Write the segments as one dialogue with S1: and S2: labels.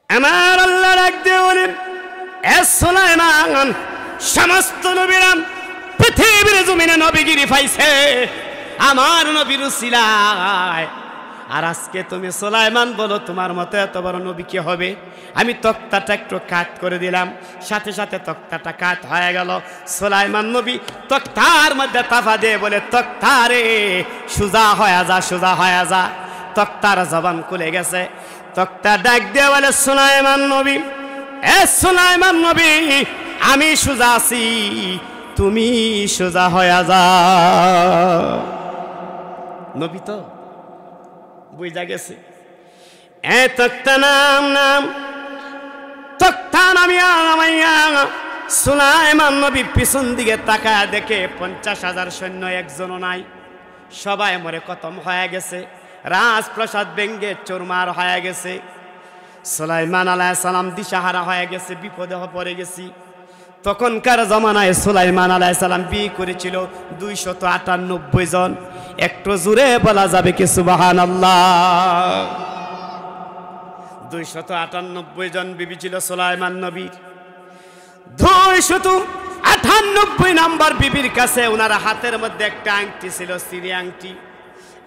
S1: আমার আল্লাহ ডাক দিয়ে বলেন, এ সুলাইমান, সমস্ত নবীরা পৃথিবীর জমিনে নবীগিরি পাইছে আমার নবীর উসিলায়। আর আজকে তুমি সুলাইমান বলো তোমার মতো এত বড় নবী কি হবে? আমি তক্তাটা একটু কাট করে দিলাম, সাথে সাথে তক্তাটা কাট হয়ে গেল। সুলাইমান নবী তক্তার মধ্যে তাফা দিয়ে বলে, তক্তারে সোজা হয়ে যা, সোজা হয়ে যা। তক্তার জবান খুলে গেছে। তক্তা ডাক দিয়ে বলে, সুলাইমান নবী, এ সুলাইমান নবী, আমি সোজা আছি, তুমি সোজা হয়ে যা। নবী তো বুঝা গেছে। এ তক্তা নাম নাম তক্তা নামিয়া নামাইয়া সুলাইমান নবী পিছন দিকে তাকায় দেখে 50,000 সৈন্য একজনও নাই, সবাই মরে খতম হয়ে গেছে। রাজপ্রাসাদ ভেঙ্গে চুরমার হয়ে গেছে। সুলাইমান আলাইহিস সালাম দিশাহারা হয়ে গেছে, বিপদে পড়ে গেছি। তখনকার জমানায় সুলাইমান আলাইহিস সালাম বিয়ে করেছিল 298 জন। একটু জোরে বলা যাবে কি সুবহানাল্লাহ? 298 জন বিবি ছিল সুলাইমান নবীর। 298 নম্বর বিবির কাছে ওনার হাতের মধ্যে একটা আংটি ছিল, সিরি আংটি।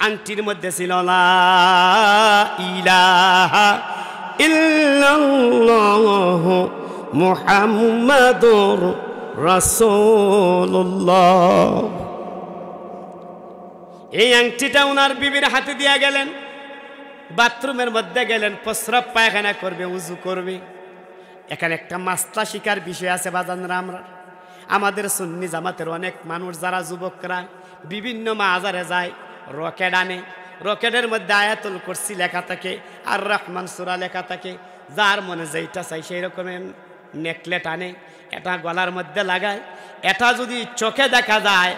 S1: আংটির মধ্যে ছিল লা ইলাহা ইল্লাল্লাহ মুহাম্মাদুর রাসূলুল্লাহ। এই আংটিটা ওনার বিবির হাতে দিয়ে গেলেন। বাথরুমের মধ্যে গেলেন, প্রস্রাব পায়খানা করবে, উজু করবে। এখানে একটা মাসলা শিকার বিষয় আছে বাজানরা। আমাদের সুন্নি জামাতের অনেক মানুষ যারা যুবকরা বিভিন্ন মাজারে যায়, রকেট আনে, রকেটের মধ্যে আয়াতুল কুরসি লেখা থাকে আর রহমান সূরা লেখা থাকে। যার মনে যেটা চাই সেই রকমের নেকলেট আনে, এটা গলার মধ্যে লাগায়। এটা যদি চোখে দেখা যায়,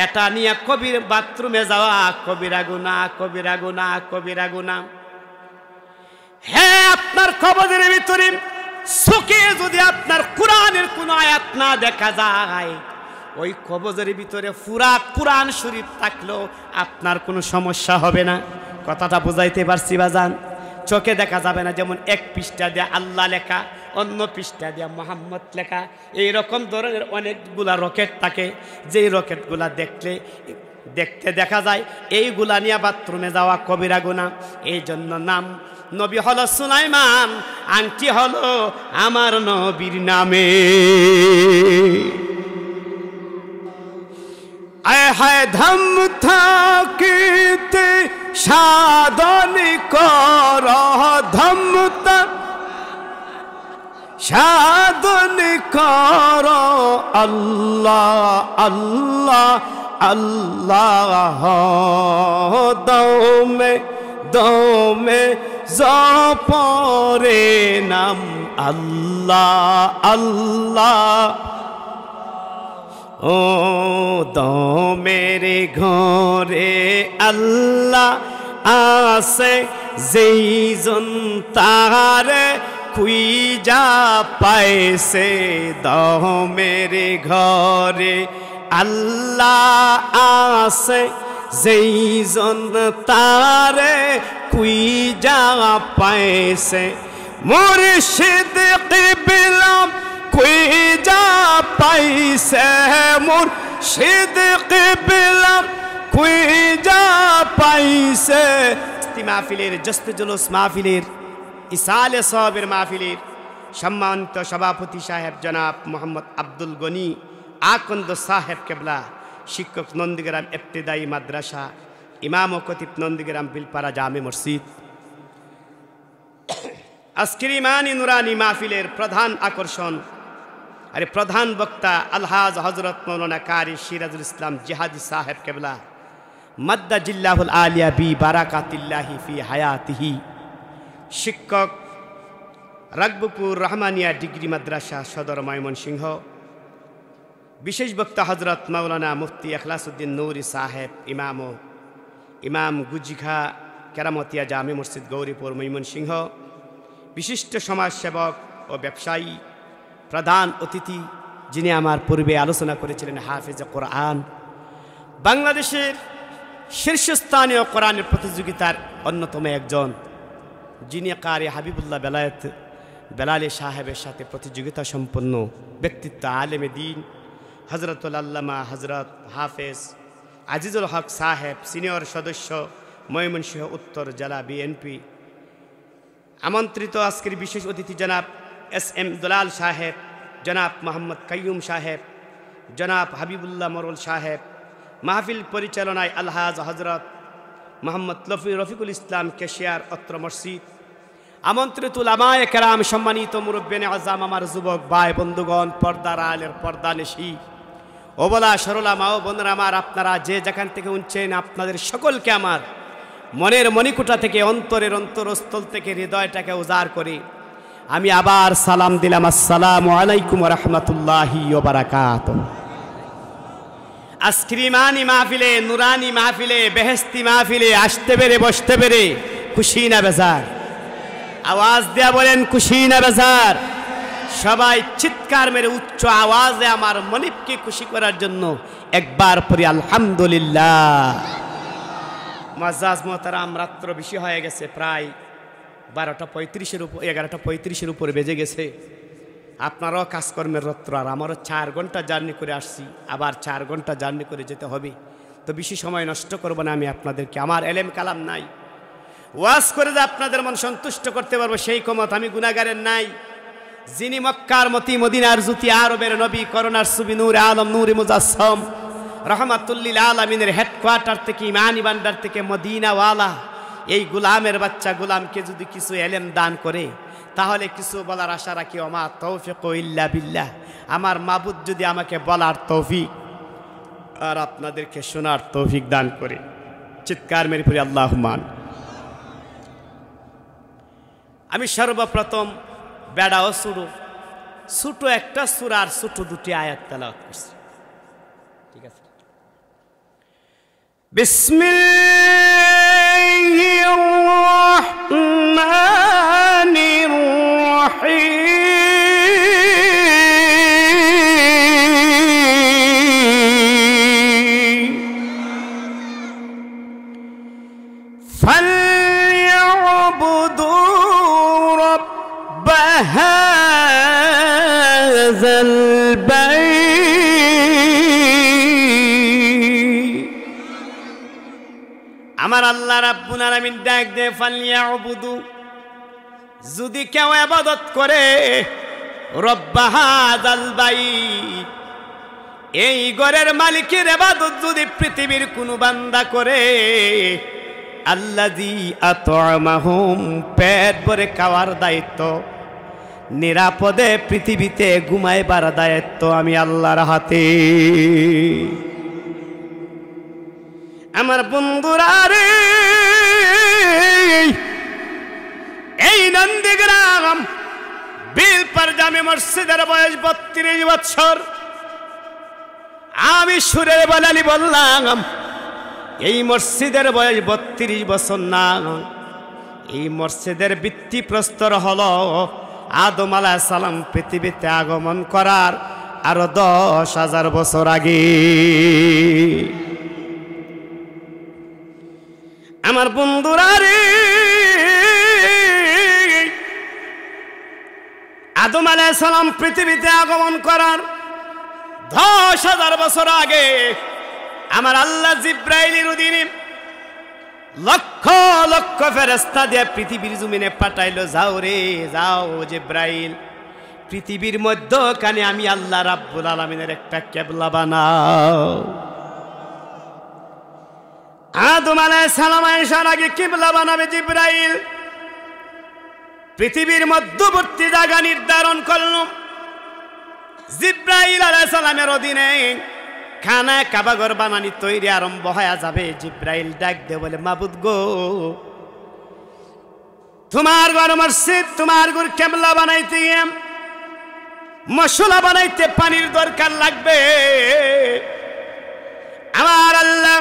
S1: এটা নিয়ে কবির বাথরুমে যাওয়া কবিরা গুনাহ, কবিরা গুনাহ, কবিরা গুনাহ। হ্যাঁ, আপনার কবরের ভিতরে চোখে যদি আপনার কোরআনের কোন আয়াত না দেখা যায়, ওই কবরের ভিতরে পুরা কোরআন শরীফ থাকলেও আপনার কোনো সমস্যা হবে না। কথাটা বুঝাইতে পারছি বাজান? চোখে দেখা যাবে না, যেমন এক পৃষ্ঠা দিয়ে আল্লাহ লেখা, অন্য পৃষ্ঠা দিয়ে মোহাম্মদ লেখা। এইরকম ধরনের অনেকগুলা রকেট থাকে, যেই রকেটগুলা দেখতে দেখা যায় এইগুলা নিয়ে বাথরুমে যাওয়া কবিরা গুনাহ। এই জন্য নাম নবী হলো সুলাইমান, আংটি হলো আমার নবীর নামে। আয় হায় ধম থাকিতে সাধন কর, ধম সাধন কর, আল্লাহ আল্লাহ আল্লাহ দমে দমে জপরে নাম আল্লাহ আল্লাহ। ও দমের ঘরে আল্লাহ আছে, যেই জন তারে খুঁজা পাইছে। দমের ঘরে আল্লাহ আছে, যেই জন তারে খুঁজা পাইছে। মুর্শিদ কিবলা খুঁজা পাইছে, মুর্শিদ কিবলা খুঁজা পাইছে। মাহফিলের জস্তে জুলুস মাহফিলের ইসালে সাহাবের মাহফিলের সম্মানিত সভাপতি সাহেব জনাব মোহাম্মদ আব্দুল গনি আকন্দ সাহেব কেবলা, শিক্ষক নন্দীগ্রাম ইবতিদায়ী মাদ্রাসা, ইমাম ও খতিব নন্দীগ্রাম বিলপাড়া জামে মসজিদ। আজকের ইমানি নুরানি মাহফিলের প্রধান আকর্ষণ, আরে প্রধান বক্তা আলহাজ হজরত মৌলানা কারি সিরাজুল ইসলাম জিহাদি সাহেব কেবলা, মাদ্দা জিল্লাহুল আলিয়া বি বারাকাতিল্লাহি ফি হায়াতিহি। শিক্ষক, রাগবপুর রহমানিয়া ডিগ্রি মাদ্রাসা সদর ময়মনসিংহ। বিশেষ বক্তা হজরত মৌলানা মুফতি এখলাসউদ্দিন নূরি সাহেব, ইমাম গুজিখা কেরামতিয়া জামে মসজিদ গৌরীপুর ময়মনসিংহ। বিশিষ্ট সমাজসেবক ও ব্যবসায়ী, প্রধান অতিথি যিনি আমার পূর্বে আলোচনা করেছিলেন, হাফেজে কোরআন, বাংলাদেশের শীর্ষস্থানীয় কোরআনের প্রতিযোগিতার অন্যতম একজন, যিনি কারি হাবিবুল্লাহ বেলায়েত বেলালী সাহেবের সাথে প্রতিযোগিতা সম্পন্ন ব্যক্তিত্ব আলেমে দিন হজরতুল আল্লামা হজরত হাফেজ আজিজুল হক সাহেব, সিনিয়র সদস্য ময়মনসিংহ উত্তর জেলা বিএনপি। আমন্ত্রিত আজকের বিশেষ অতিথি জনাব SM দুলাল সাহেব, জনাব মোহাম্মদ কাইয়ুম সাহেব, জনাব হাবিবুল্লাহ মরল সাহেব। মাহফিল পরিচালনায় আলহাজ হজরত মোহাম্মদ রফিকুল ইসলাম কেশিয়ার অত্র মসজিদ। আমন্ত্রিত উলামায়ে কেরাম, সম্মানিত মুরব্বিয়ানে আযম, আমার যুবক ভাই বন্ধুগণ, পর্দার আলের পর্দানেশী ওবলা সরলা মা ও বোনেরা আমার, আপনারা যে যেখান থেকে উঠছেন, আপনাদের সকলকে আমার মনের মণিকুটা থেকে, অন্তরের অন্তরস্থল থেকে, হৃদয়টাকে উজাড় করে আমি আবার সালাম দিলাম। আসসালামু আলাইকুম ওয়া রাহমাতুল্লাহি ওয়া বারাকাতুহু। আজকের ইমানি মাহফিলে, নুরানি মাহফিলে, বেহেশতি মাহফিলে আসতে পেরে, বসতে পেরে খুশি না বেজার? আওয়াজ দেয়া বলেন খুশি না বেজার? সবাই চিৎকার মেরে উচ্চ আওয়াজে আমার মনিবকে খুশি করার জন্য একবার পড়ি আলহামদুলিল্লাহ। মুআজ্জাজ মুহতারাম, রাত্র বেশি হয়ে গেছে, প্রায় 11:35 উপরে বেজে গেছে। আপনারাও কাজকর্মের রত্র, আর আমারও 4 ঘন্টা জার্নি করে আসছি, আবার 4 ঘন্টা জার্নি করে যেতে হবে। তো বেশি সময় নষ্ট করব না আমি আপনাদেরকে। আমার এলেম কালাম নাই, ওয়াজ করে যে আপনাদের মন সন্তুষ্ট করতে পারবো সেই ক্ষমতা আমি গুনাহগারের নাই। যিনি মক্কার মতি, মদিনার জ্যোতি, আরবের নবী, করোনার সুবি, নূরে আলম, নূরে মুজাসসম, রহমাতুল্লিল আলামিনের হেডকোয়ার্টার থেকে, ইমানি ভান্ডার থেকে মদিনাওয়ালা এই গোলামের বাচ্চা গোলামকে যদি কিছু এলেম দান করে, তাহলে কিছু বলার আশা রাখি। ওমা তৌফিক ইল্লা বিল্লাহ। আমার মাবুদ যদি আমাকে বলার তৌফিক আর আপনাদেরকে শোনার তৌফিক দান করে, চিৎকার মেরে পড়ি আল্লাহুম্মা। আমি সর্বপ্রথম বেড়া ও ছোটো একটা সূরার ছোট 2টি আয়াত তেলাওয়াত করছি। ঠিক আছে? বিসমিল্লাহির রহমানির রহিম। ফালইউবুদু রাব্ব হাযাল বাইত। আমার আল্লাহ রাব্বুল আলামিন ডাক দে, ফালইউবুদু, যদি কেউ ইবাদত করে, রব্ব হাযাল বাইত, এই ঘরের মালিকের ইবাদত যদি পৃথিবীর কোনো বান্দা করে, আল্লাযী আত'আমাহুম, পেট ভরে খাওয়ার দায়িত্ব, নিরাপদে পৃথিবীতে ঘুমাইবার দায়িত্ব আমি আল্লাহর হাতে। আমার বন্ধুরা রে, এই নন্দীগ্রাম বিলপার জামে মসজিদের বয়স 32 বছর। আমি সুরে বলালি বললাম, এই মসজিদের বয়স 32 বছর না, এই মসজিদের ভিত্তিপ্রস্তর হলো আদম আলাইহিস সালাম পৃথিবীতে আগমন করার আরো 10,000 বছর আগে। আমার বন্ধুরা রে, আদম আলাইহিস সালাম পৃথিবীতে আগমন করার 10,000 বছর আগে আমার আল্লাহ জিব্রাইলের অধীনে লক্ষ লক্ষ ফেরেশতা দিয়ে পৃথিবীর জমিনে পাঠাইলো, যাও রে যাও জিব্রাইল, পৃথিবীর মধ্যখানে আমি আল্লাহ রাব্বুল আলামিনের একটা কিবলা বানাও। আদম আলাইহিস সালাম আসার আগে কিবলা বানাবে জিব্রাইল। পৃথিবীর মধ্যবর্তী জায়গা নির্ধারণ করল জিব্রাইল আলাইহিস সালামের অধীনে। খানা কাবাঘর বানানি তৈরি আরম্ভ হয়ে যাবে। জিব্রাইল ডাক দে বলে, মাবুদ গো, তোমার ঘর মসজিদ, তোমার ঘর কিবলা বানাইতে মশলা বানাইতে পানির দরকার লাগবে। আমার আল্লাহ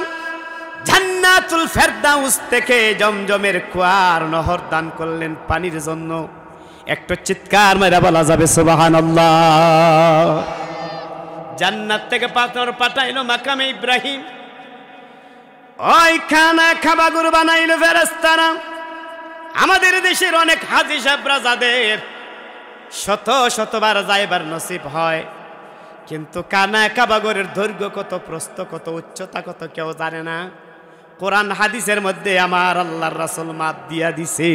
S1: জান্নাতুল ফেরদাউস থেকে জমজমের কুয়ার নহর দান করলেন পানির জন্য। একটু চিৎকার মেরে বলা যাবে সুবহানাল্লাহ। জান্নাত থেকে পাথর পাঠাইলো মাকামে ইব্রাহিম, ওই খানা খাবাগুর বানাইলো ফেরেশতারা। আমাদের দেশের অনেক হাজী সাহেবরা যাদের শত শতবার যাইবার নসিব হয়, কিন্তু কানা কাবাগরের দৈর্ঘ্য কত, প্রস্থ কত, উচ্চতা কত কেউ জানে না। কোরআন হাদিসের মধ্যে আমার আল্লাহর রাসূল মাপ দিয়া দিছে।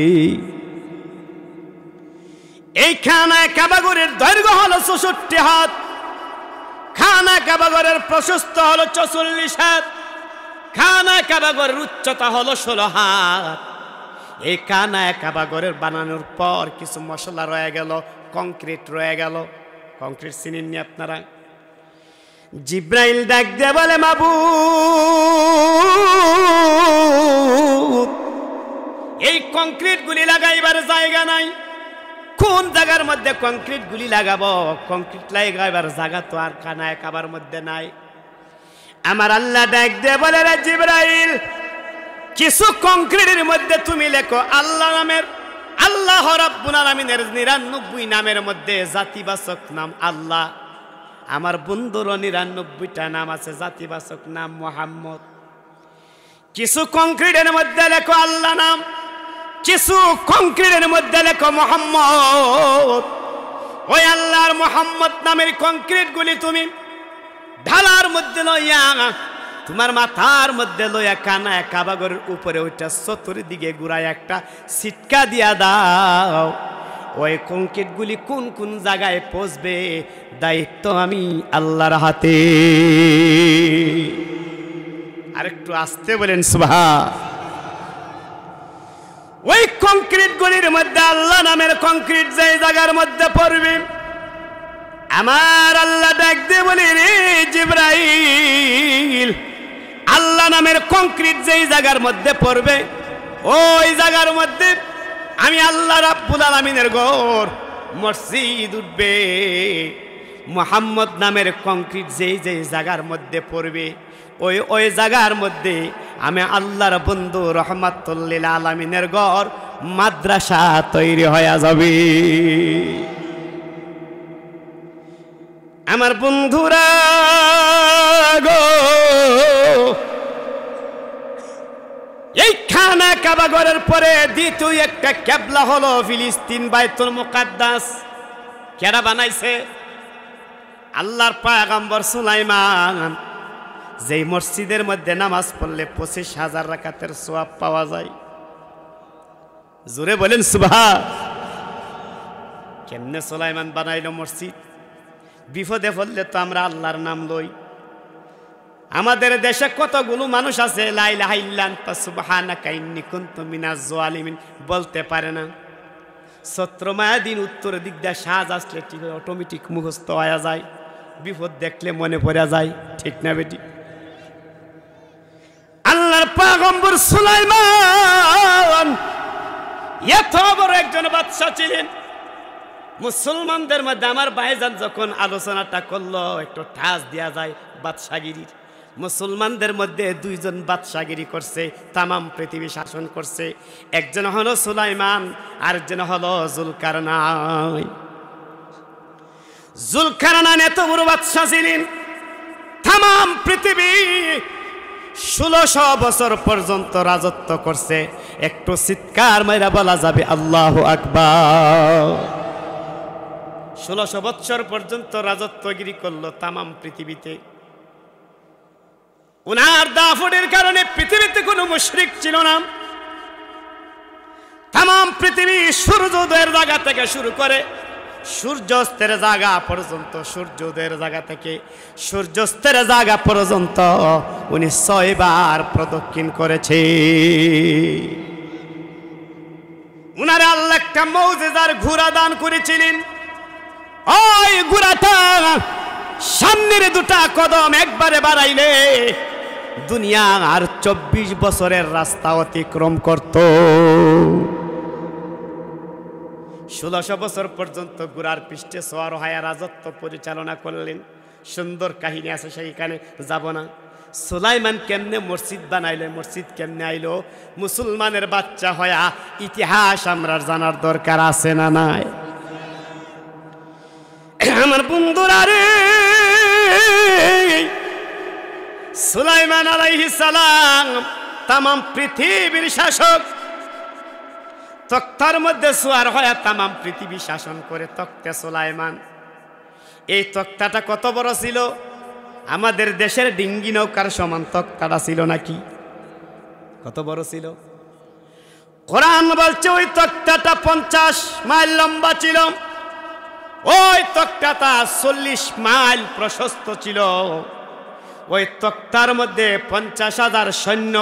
S1: এই খানা কাবাগরের দৈর্ঘ্য হলো ৬৪ হাত, খানা কাবাগরের প্রশস্ত হলো ৪৪ হাত, খানা কাবাগরের উচ্চতা হলো ১৬ হাত। এই কানা কাবাগরের বানানোর পর কিছু মশলা রয়ে গেল, কংক্রিট রয়ে গেল। কংক্রিট চিনেননি আপনারা? জিব্রাইল ডাক দিয়ে বলে, মাবুদ, এই কংক্রিট গুলি লাগাইবার জায়গা নাই, কোন জায়গার মধ্যে কংক্রিট গুলি লাগাবো? কংক্রিট লাগাইবার জায়গা তো আর কানায় কাবার মধ্যে নাই। আমার আল্লাহ ডাক দিয়ে বলে, রে জিব্রাইল, কিছু কংক্রিটের মধ্যে তুমি লেখো আল্লাহ নামের, আল্লাহ রাব্বুল আলামিনের ৯৯ নামের মধ্যে জাতিবাচক নাম আল্লাহ। আমার বন্ধুর ৯৯টা নাম আছে, জাতিবাচক নাম মুহাম্মদ। কিছু কংক্রিটের মধ্যে লেখো আল্লাহ নাম, কিছু কংক্রিটের মধ্যে লেখো মুহাম্মদ। ওই আল্লাহর মুহাম্মদ নামের কংক্রিট গুলি তুমি ঢালার মধ্যে লইয়া, তোমার মাথার মধ্যে লইয়া কানা কাবাগরের উপরে ওইটা চতুর্দিকে ঘুরায় একটা ছিটকা দিয়া দাও। ওই কংক্রিট গুলি কোন কোন জায়গায় পৌঁছবে দায়িত্ব আমি আল্লাহর হাতে। আরেকটু আসতে বলেন সুবহান। ওই কংক্রিট গুলির মধ্যে আল্লাহ নামের কংক্রিট যে জায়গার মধ্যে পড়বে, আমার আল্লাহ ডাক দিয়ে বলি, রে জিব্রাইল, আল্লাহ নামের কংক্রিট যেই জায়গার মধ্যে পড়বে ওই জায়গার মধ্যে আমি আল্লাহ রাব্বুল আলামিনের ঘর মসজিদ উঠবে। মুহাম্মদ নামের কংক্রিট যেই যেই জায়গার মধ্যে পড়বে ওই ওই জায়গার মধ্যে আমি আল্লাহর বন্ধু রহমাতুল লিল আলামিনের ঘর মাদ্রাসা তৈরি হয়ে যাবে। আমার বন্ধুরা গো, এই খানা কাবাগরের পরে দ্বিতীয় একটা কেবলা হলো ফিলিস্তিন, বাইতুল মুকাদ্দাস। কেডা বানাইছে? আল্লাহর পয়গম্বর সুলাইমান। যেই মসজিদের মধ্যে নামাজ পড়লে ২৫,০০০ রাকাতের সওয়াব পাওয়া যায়। জোরে বলেন সুবহান। কেমনে সুলাইমান বানাইলো মসজিদ? বিপদে পড়লে তো আমরা আল্লাহর নাম লই। আমাদের দেশে কতগুলো মানুষ আছে লা ইলাহা ইল্লা আনতা সুবহানাকা ইন্নী কুনতু মিনাজ জালিমিন বলতে পারে না। ছত্রমায়াদিন উত্তর দিক দিয়ে সাজ আসলে ঠিক অটোমেটিক মুখস্থ হয়ে যায়, বিপদ দেখলে মনে পড়ে যায়, ঠিক না বেটি? আল্লাহর পয়গম্বর সুলাইমান এত বড় একজন বাদশা ছিলেন। মুসলমানদের মধ্যে আমার ভাইজান যখন আলোচনাটা করলো একটু ঠাস দেওয়া যায় বাদশাগিরির, মুসলমানদের মধ্যে দুইজন বাদশাগিরি করছে, তামাম পৃথিবী শাসন করছে। একজন হলো সুলাইমান, আরেকজন হলো জুলকারনাইন। জুলকারনাইন এত বড় বাদশা ছিলেন, তামাম পৃথিবী ১৬০০ বছর পর্যন্ত রাজত্ব করছে। একটু চিৎকার মাইরা বলা যাবে আল্লাহু আকবার। ১৬০০ বছর পর্যন্ত রাজত্বগিরি করলো তামাম পৃথিবীতে। উনার দাফনের কারণে পৃথিবীতে কোনো মুশরিক ছিল না। তামাম পৃথিবী সূর্যোদয়ের জায়গা থেকে শুরু করে সূর্যাস্তের জায়গা পর্যন্ত, সূর্যোদয়ের জায়গা থেকে সূর্যাস্তের জায়গা পর্যন্ত উনি ৬ বার প্রদক্ষিণ করেছে। উনার আল্লাহ একটা মুজিজার ঘোড়া দান করেছিলেন। ওই ঘোড়াটা সামনের দুটা কদম একবারে বাড়াইলে দুনিয়া আর ২৪ বছরের রাস্তা অতিক্রম করত। ১৬০০ বছর পর্যন্ত ঘোড়ার পৃষ্ঠে সওয়ার হয়ে রাজত্ব পরিচালনা করলেন। সুন্দর কাহিনী আছে, সেইখানে যাব না। সুলাইমান কেমনে মসজিদ বানাইলো, মসজিদ কেমনে আইলো, মুসলমানের বাচ্চা হয়া ইতিহাস আমরা জানার দরকার আছে না নাই? আমার বন্ধুরা রে, সুলাইমান আলাইহিস সালাম তামাম পৃথিবীর শাসক, তক্তার মধ্যে সোয়ার হয় তামাম পৃথিবী শাসন করে তক্তে সুলাইমান। এই তক্তাটা কত বড় ছিল? আমাদের দেশের ডিঙ্গি নৌকার সমান তক্তাটা ছিল নাকি? কত বড় ছিল? কোরআন বলছে ওই তক্তাটা 50 মাইল লম্বা ছিল, ওই তক্তাটা 40 মাইল প্রশস্ত ছিল। ওই তক্তার মধ্যে 50,000 সৈন্য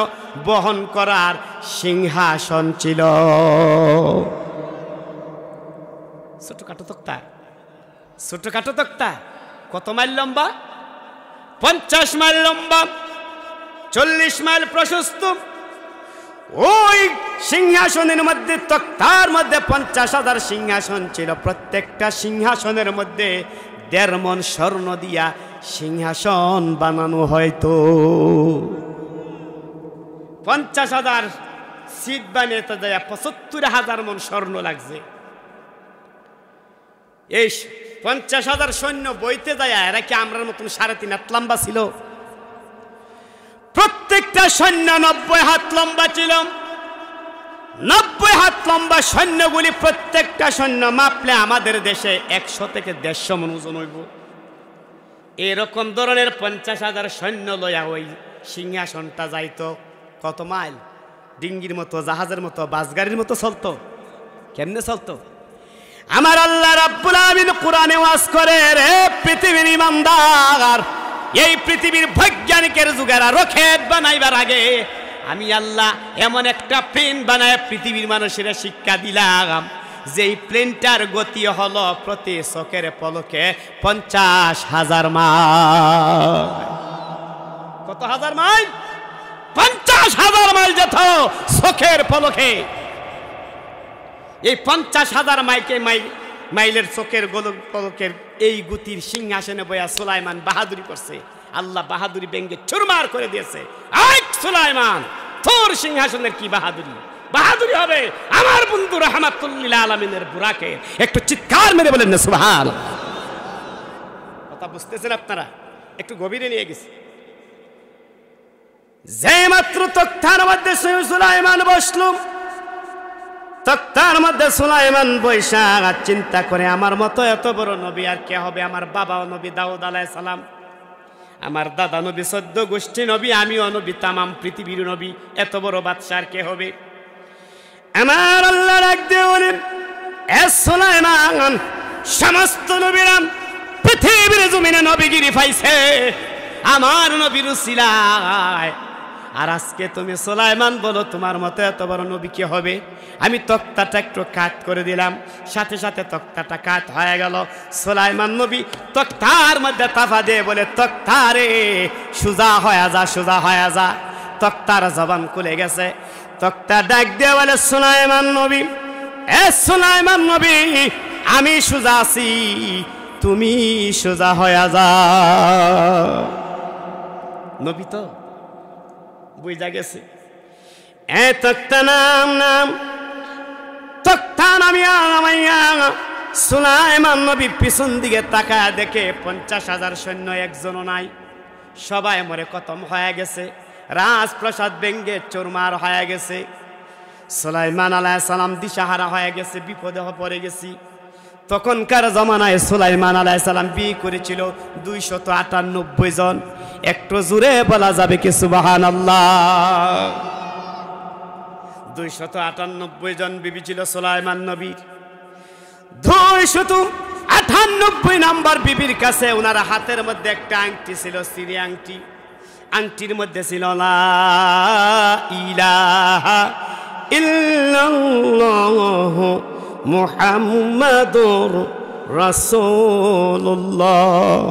S1: বহন করার সিংহাসন ছিল। ছোটখাটো তক্তা, ছোটখাটো তক্তা। কত মাইল লম্বা? 50 মাইল লম্বা, 40 মাইল প্রশস্ত। ওই সিংহাসনের মধ্যে, তক্তার মধ্যে 50,000 সিংহাসন ছিল। প্রত্যেকটা সিংহাসনের মধ্যে 1.5 মণ স্বর্ণ দিয়া সিংহাসন বানানো হয়তো। 50,000 সিট বানিয়ে যায় 75,000 মণ স্বর্ণ লাগছে। এই 50,000 সৈন্য বইতে যায়, এরা কি আমরার মতন 3.5 হাত লম্বা ছিল? প্রত্যেকটা সৈন্য 90 হাত লম্বা ছিল। 90 হাত লম্বা সৈন্যগুলি, প্রত্যেকটা সৈন্য মাপলে আমাদের দেশে 100 থেকে 150 মণ ওজন হইব। এরকম ধরনের 50,000 সৈন্য লইয়া ওই সিংহাসনটা যাইতো কত মাইল? ডিঙ্গির মতো, জাহাজের মতো, বাসগাড়ির মতো চলতো। কেমনে চলতো? আমার আল্লাহ রাব্বুল আমিন কোরআনে ওয়াজ করে, রে পৃথিবীর ইমানদার, এই পৃথিবীর বৈজ্ঞানিকের যুগেরা রকেট বানাইবার আগে আমি আল্লাহ এমন একটা প্লেন বানায় পৃথিবীর মানুষের শিক্ষা দিলাম, যেই প্লেনটার গতি হলো প্রতি চোখের পলকে 50,000 মাইল। কত হাজার মাইল? 50,000 মাইল যেত চোখের পলকে। এই 50,000 মাইলের চোখের পলকের এই গতির সিংহাসনে বয়া সুলাইমান বাহাদুরি করছে। আল্লাহ বাহাদুরি ব্যঙ্গে চুরমার করে দিয়েছে। আয় সুলাইমান, তোর সিংহাসনের কি বাহাদুরি? বাহাদুরি হবে আমার বন্ধু রাহমাতুল্লিল আলামিনের বুরাকে। একটু চিৎকার মেরে বলেন না সুবহানাল্লাহ। কথা বুঝতেছেন আপনারা? একটু গভীরে নিয়ে গেছি। যে মাত্র তক্তার মধ্যে সুলাইমান বসলো, তক্তার মধ্যে সুলাইমান বৈশা চিন্তা করে, আমার মতো এত বড় নবী আর কে হবে? আমার বাবাও নবী দাউদ আলাইহিস সালাম, আমার দাদা নবী, 14 গোষ্ঠী নবী, আমিও নবী, তামাম পৃথিবীর নবী। এত বড় বাদশা আর কে হবে? আমার আল্লাহ ডাক দিয়ে বলেন, এ সুলাইমান, সমস্ত নবীরা পৃথিবীর জমিনে নবীগিরি পাইছে আমার নবীর উসিলায়। আর আজকে তুমি সুলাইমান বলো তোমার মতো এত বড় নবী কে হবে? আমি তক্তাটা একটু কাট করে দিলাম, সাথে সাথে তক্তাটা কাট হয়ে গেল। সুলাইমান নবী তক্তার মধ্যে তাফা দিয়ে বলে, তক্তারে সোজা হয়ে যা, সোজা হয়ে যা। তক্তার জবান খুলে গেছে। তক্তা ডাক দিয়ে বলে, সুলাইমান নবী, এ সুলাইমান নবী, আমি সোজা আছি, তুমি সোজা হয়ে যা। নবী তো বুঝা গেছে। এ তক্তা নাম তক্তা নামিয়া সুলাইমান নবী পিছন দিকে তাকায় দেখে 50,000 সৈন্য একজনও নাই, সবাই মরে খতম হয়ে গেছে। রাজপ্রাসাদ ভেঙ্গে চুরমার হয়ে গেছে। সুলাইমান আলাইহিস সালাম দিশাহারা হয়ে গেছে, বিপদে পড়ে গেছি। তখনকার জমানায় সুলাইমান আলাইহিস সালাম বিয়ে করেছিল 298 জন। একটু জোরে বলা যাবে কি সুবহানাল্লাহ? 298 জন বিবি ছিল সুলাইমান নবীর। 298 নাম্বার বিবির কাছে ওনার হাতের মধ্যে একটা আংটি ছিল, সিরি আংটি। আংটির মধ্যে ছিল লা ইলাহা ইল্লাল্লাহ মুহাম্মাদুর রাসূলুল্লাহ।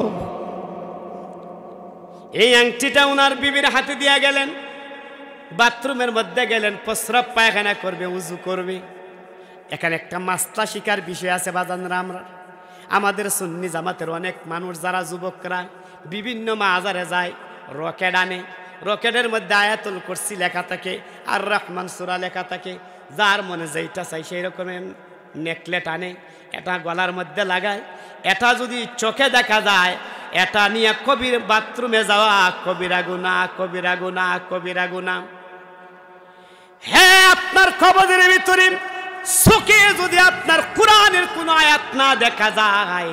S1: এই আংটিটা ওনার বিবির হাতে দিয়া গেলেন। বাথরুমের মধ্যে গেলেন, প্রস্রাব পায়খানা করবে, উজু করবে। এখানে একটা মাসলা শিকার বিষয় আছে বাজানরা। আমাদের সুন্নি জামাতের অনেক মানুষ যারা যুবকরা বিভিন্ন মাজারে যায়, রকেট আনে। রকেটের মধ্যে আয়াতুল কুরসি লেখা থাকে, আর রহমান সূরা লেখা থাকে। যার মনে যেটা চাই সেই রকমের নেকলেট আনে, এটা গলার মধ্যে লাগায়। এটা যদি চোখে দেখা যায়, এটা নিয়ে কবির বাথরুমে যাওয়া কবিরা গুনাহ, কবিরা গুনাহ, কবিরা গুনাহ। হ্যাঁ, আপনার কবরের ভিতরে চোখে যদি আপনার কোরআনের কোন আয়াত না দেখা যায়,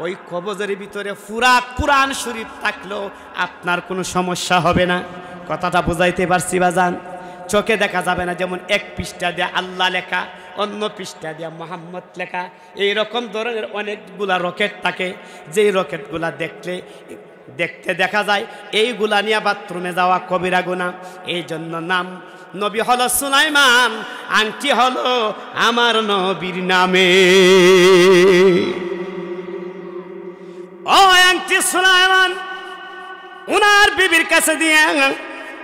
S1: ওই কবজের ভিতরে পুরা কোরআন শরীফ থাকলেও আপনার কোনো সমস্যা হবে না। কথাটা বুঝাইতে পারছি বাজান? চোখে দেখা যাবে না, যেমন এক পৃষ্ঠা দিয়ে আল্লাহ লেখা, অন্য পৃষ্ঠা দিয়ে মোহাম্মদ লেখা, এইরকম ধরনের অনেকগুলা রকেট থাকে, যেই রকেটগুলা দেখতে দেখা যায় এইগুলা নিয়ে বাথরুমে যাওয়া কবিরা গুনাহ। এই জন্য নাম নবী হলো সুলাইমান, আংটি হলো আমার নবীর নামে। ও আংটি সুলাইমান উনার বিবির কাছে দিয়ে